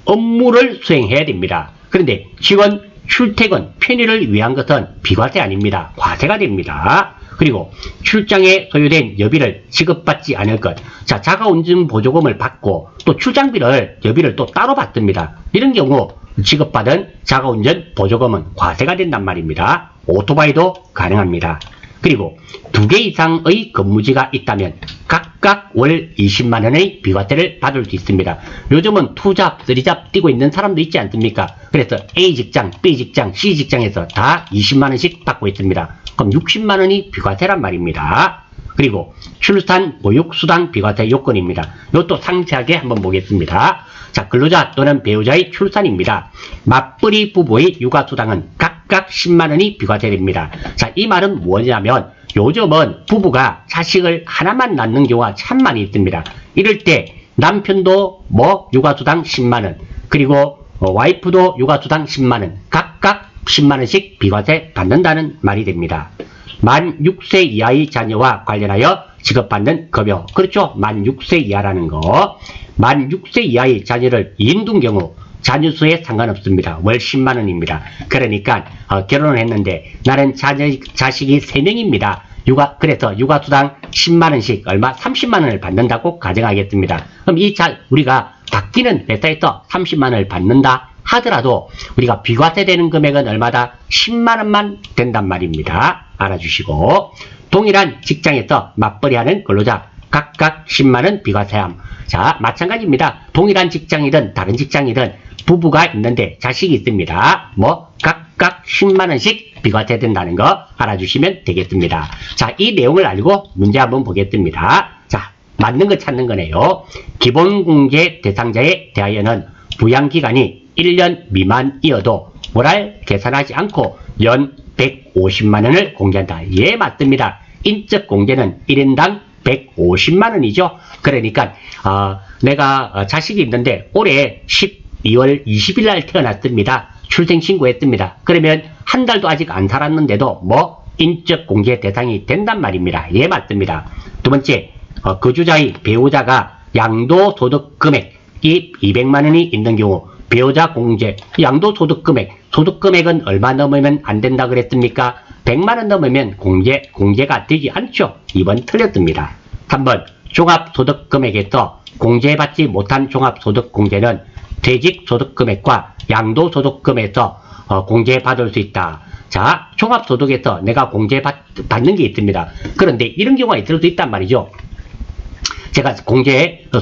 업무를 수행해야 됩니다. 그런데 직원 출퇴근 편의를 위한 것은 비과세 아닙니다. 과세가 됩니다. 그리고 출장에 소요된 여비를 지급받지 않을 것. 자, 자가운전 보조금을 받고 또 출장비를 여비를 또 따로 받습니다. 이런 경우 지급받은 자가운전 보조금은 과세가 된단 말입니다. 오토바이도 가능합니다. 그리고 2개 이상의 근무지가 있다면 각각 월 20만원의 비과세를 받을 수 있습니다. 요즘은 2잡, 3잡 뛰고 있는 사람도 있지 않습니까? 그래서 A직장, B직장, C직장에서 다 20만원씩 받고 있습니다. 그럼 60만원이 비과세란 말입니다. 그리고 출산 보육수당 비과세 요건입니다. 이것도 상세하게 한번 보겠습니다. 자, 근로자 또는 배우자의 출산입니다. 맞벌이 부부의 육아수당은 각각 10만원이 비과세됩니다. 자, 이 말은 뭐냐면 요즘은 부부가 자식을 하나만 낳는 경우가 참 많이 있습니다. 이럴 때 남편도 뭐 육아수당 10만원, 그리고 와이프도 육아수당 10만원, 각각 10만원씩 비과세 받는다는 말이 됩니다. 만 6세 이하의 자녀와 관련하여 지급받는 급여. 그렇죠? 만 6세 이하라는 거. 만 6세 이하의 자녀를 2인 둔 경우 자녀수에 상관없습니다. 월 10만 원입니다. 그러니까 결혼을 했는데 나는 자식이 3명입니다. 그래서 육아수당 10만 원씩 얼마? 30만 원을 받는다고 가정하겠습니다. 그럼 우리가 바뀌는 회사에서 30만 원을 받는다 하더라도 우리가 비과세 되는 금액은 얼마다? 10만 원만 된단 말입니다. 알아주시고, 동일한 직장에서 맞벌이하는 근로자 각각 10만 원 비과세함. 자, 마찬가지입니다. 동일한 직장이든 다른 직장이든 부부가 있는데 자식이 있습니다. 각각 10만 원씩 비과세 된다는 거 알아주시면 되겠습니다. 자, 이 내용을 알고 문제 한번 보겠습니다. 자, 맞는 거 찾는 거네요. 기본공제 대상자에 대하여는 부양기간이 1년 미만이어도 월할 계산하지 않고 연 150만 원을 공제한다. 예, 맞습니다. 인적공제는 1인당 150만 원이죠. 그러니까 내가 자식이 있는데 올해 12월 20일 날 태어났습니다. 출생신고했습니다. 그러면 한 달도 아직 안 살았는데도 인적공제 대상이 된단 말입니다. 예, 맞습니다. 두 번째, 거주자의 배우자가 양도소득 금액이 200만 원이 있는 경우 배우자 공제, 양도소득 소득금액은 얼마 넘으면 안 된다 그랬습니까? 100만 원 넘으면 공제가 되지 않죠. 2번 틀렸습니다. 3번, 종합소득금액에서 공제받지 못한 종합소득공제는 퇴직소득금액과 양도소득금에서 공제받을 수 있다. 자, 종합소득에서 내가 공제받는 게 있습니다. 그런데 이런 경우가 있을 수 있단 말이죠. 제가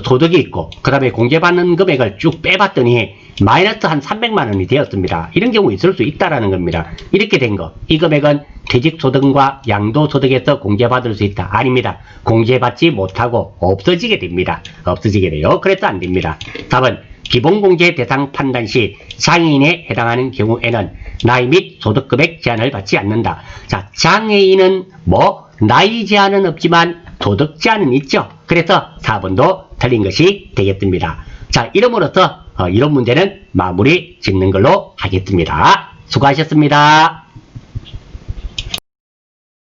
소득이 있고 그 다음에 공제받는 금액을 쭉 빼봤더니 마이너스 한 300만 원이 되었습니다. 이런 경우 있을 수 있다라는 겁니다. 이렇게 된 거, 이 금액은 퇴직소득과 양도소득에서 공제받을 수 있다. 아닙니다. 공제받지 못하고 없어지게 됩니다. 없어지게 돼요. 그래서 안 됩니다. 4번, 기본공제 대상 판단 시 장애인에 해당하는 경우에는 나이 및 소득금액 제한을 받지 않는다. 자, 장애인은 나이 제한은 없지만 소득 제한은 있죠. 그래서 4번도 틀린 것이 되겠습니다. 자, 이름으로써 이런 문제는 마무리 짓는 걸로 하겠습니다. 수고하셨습니다.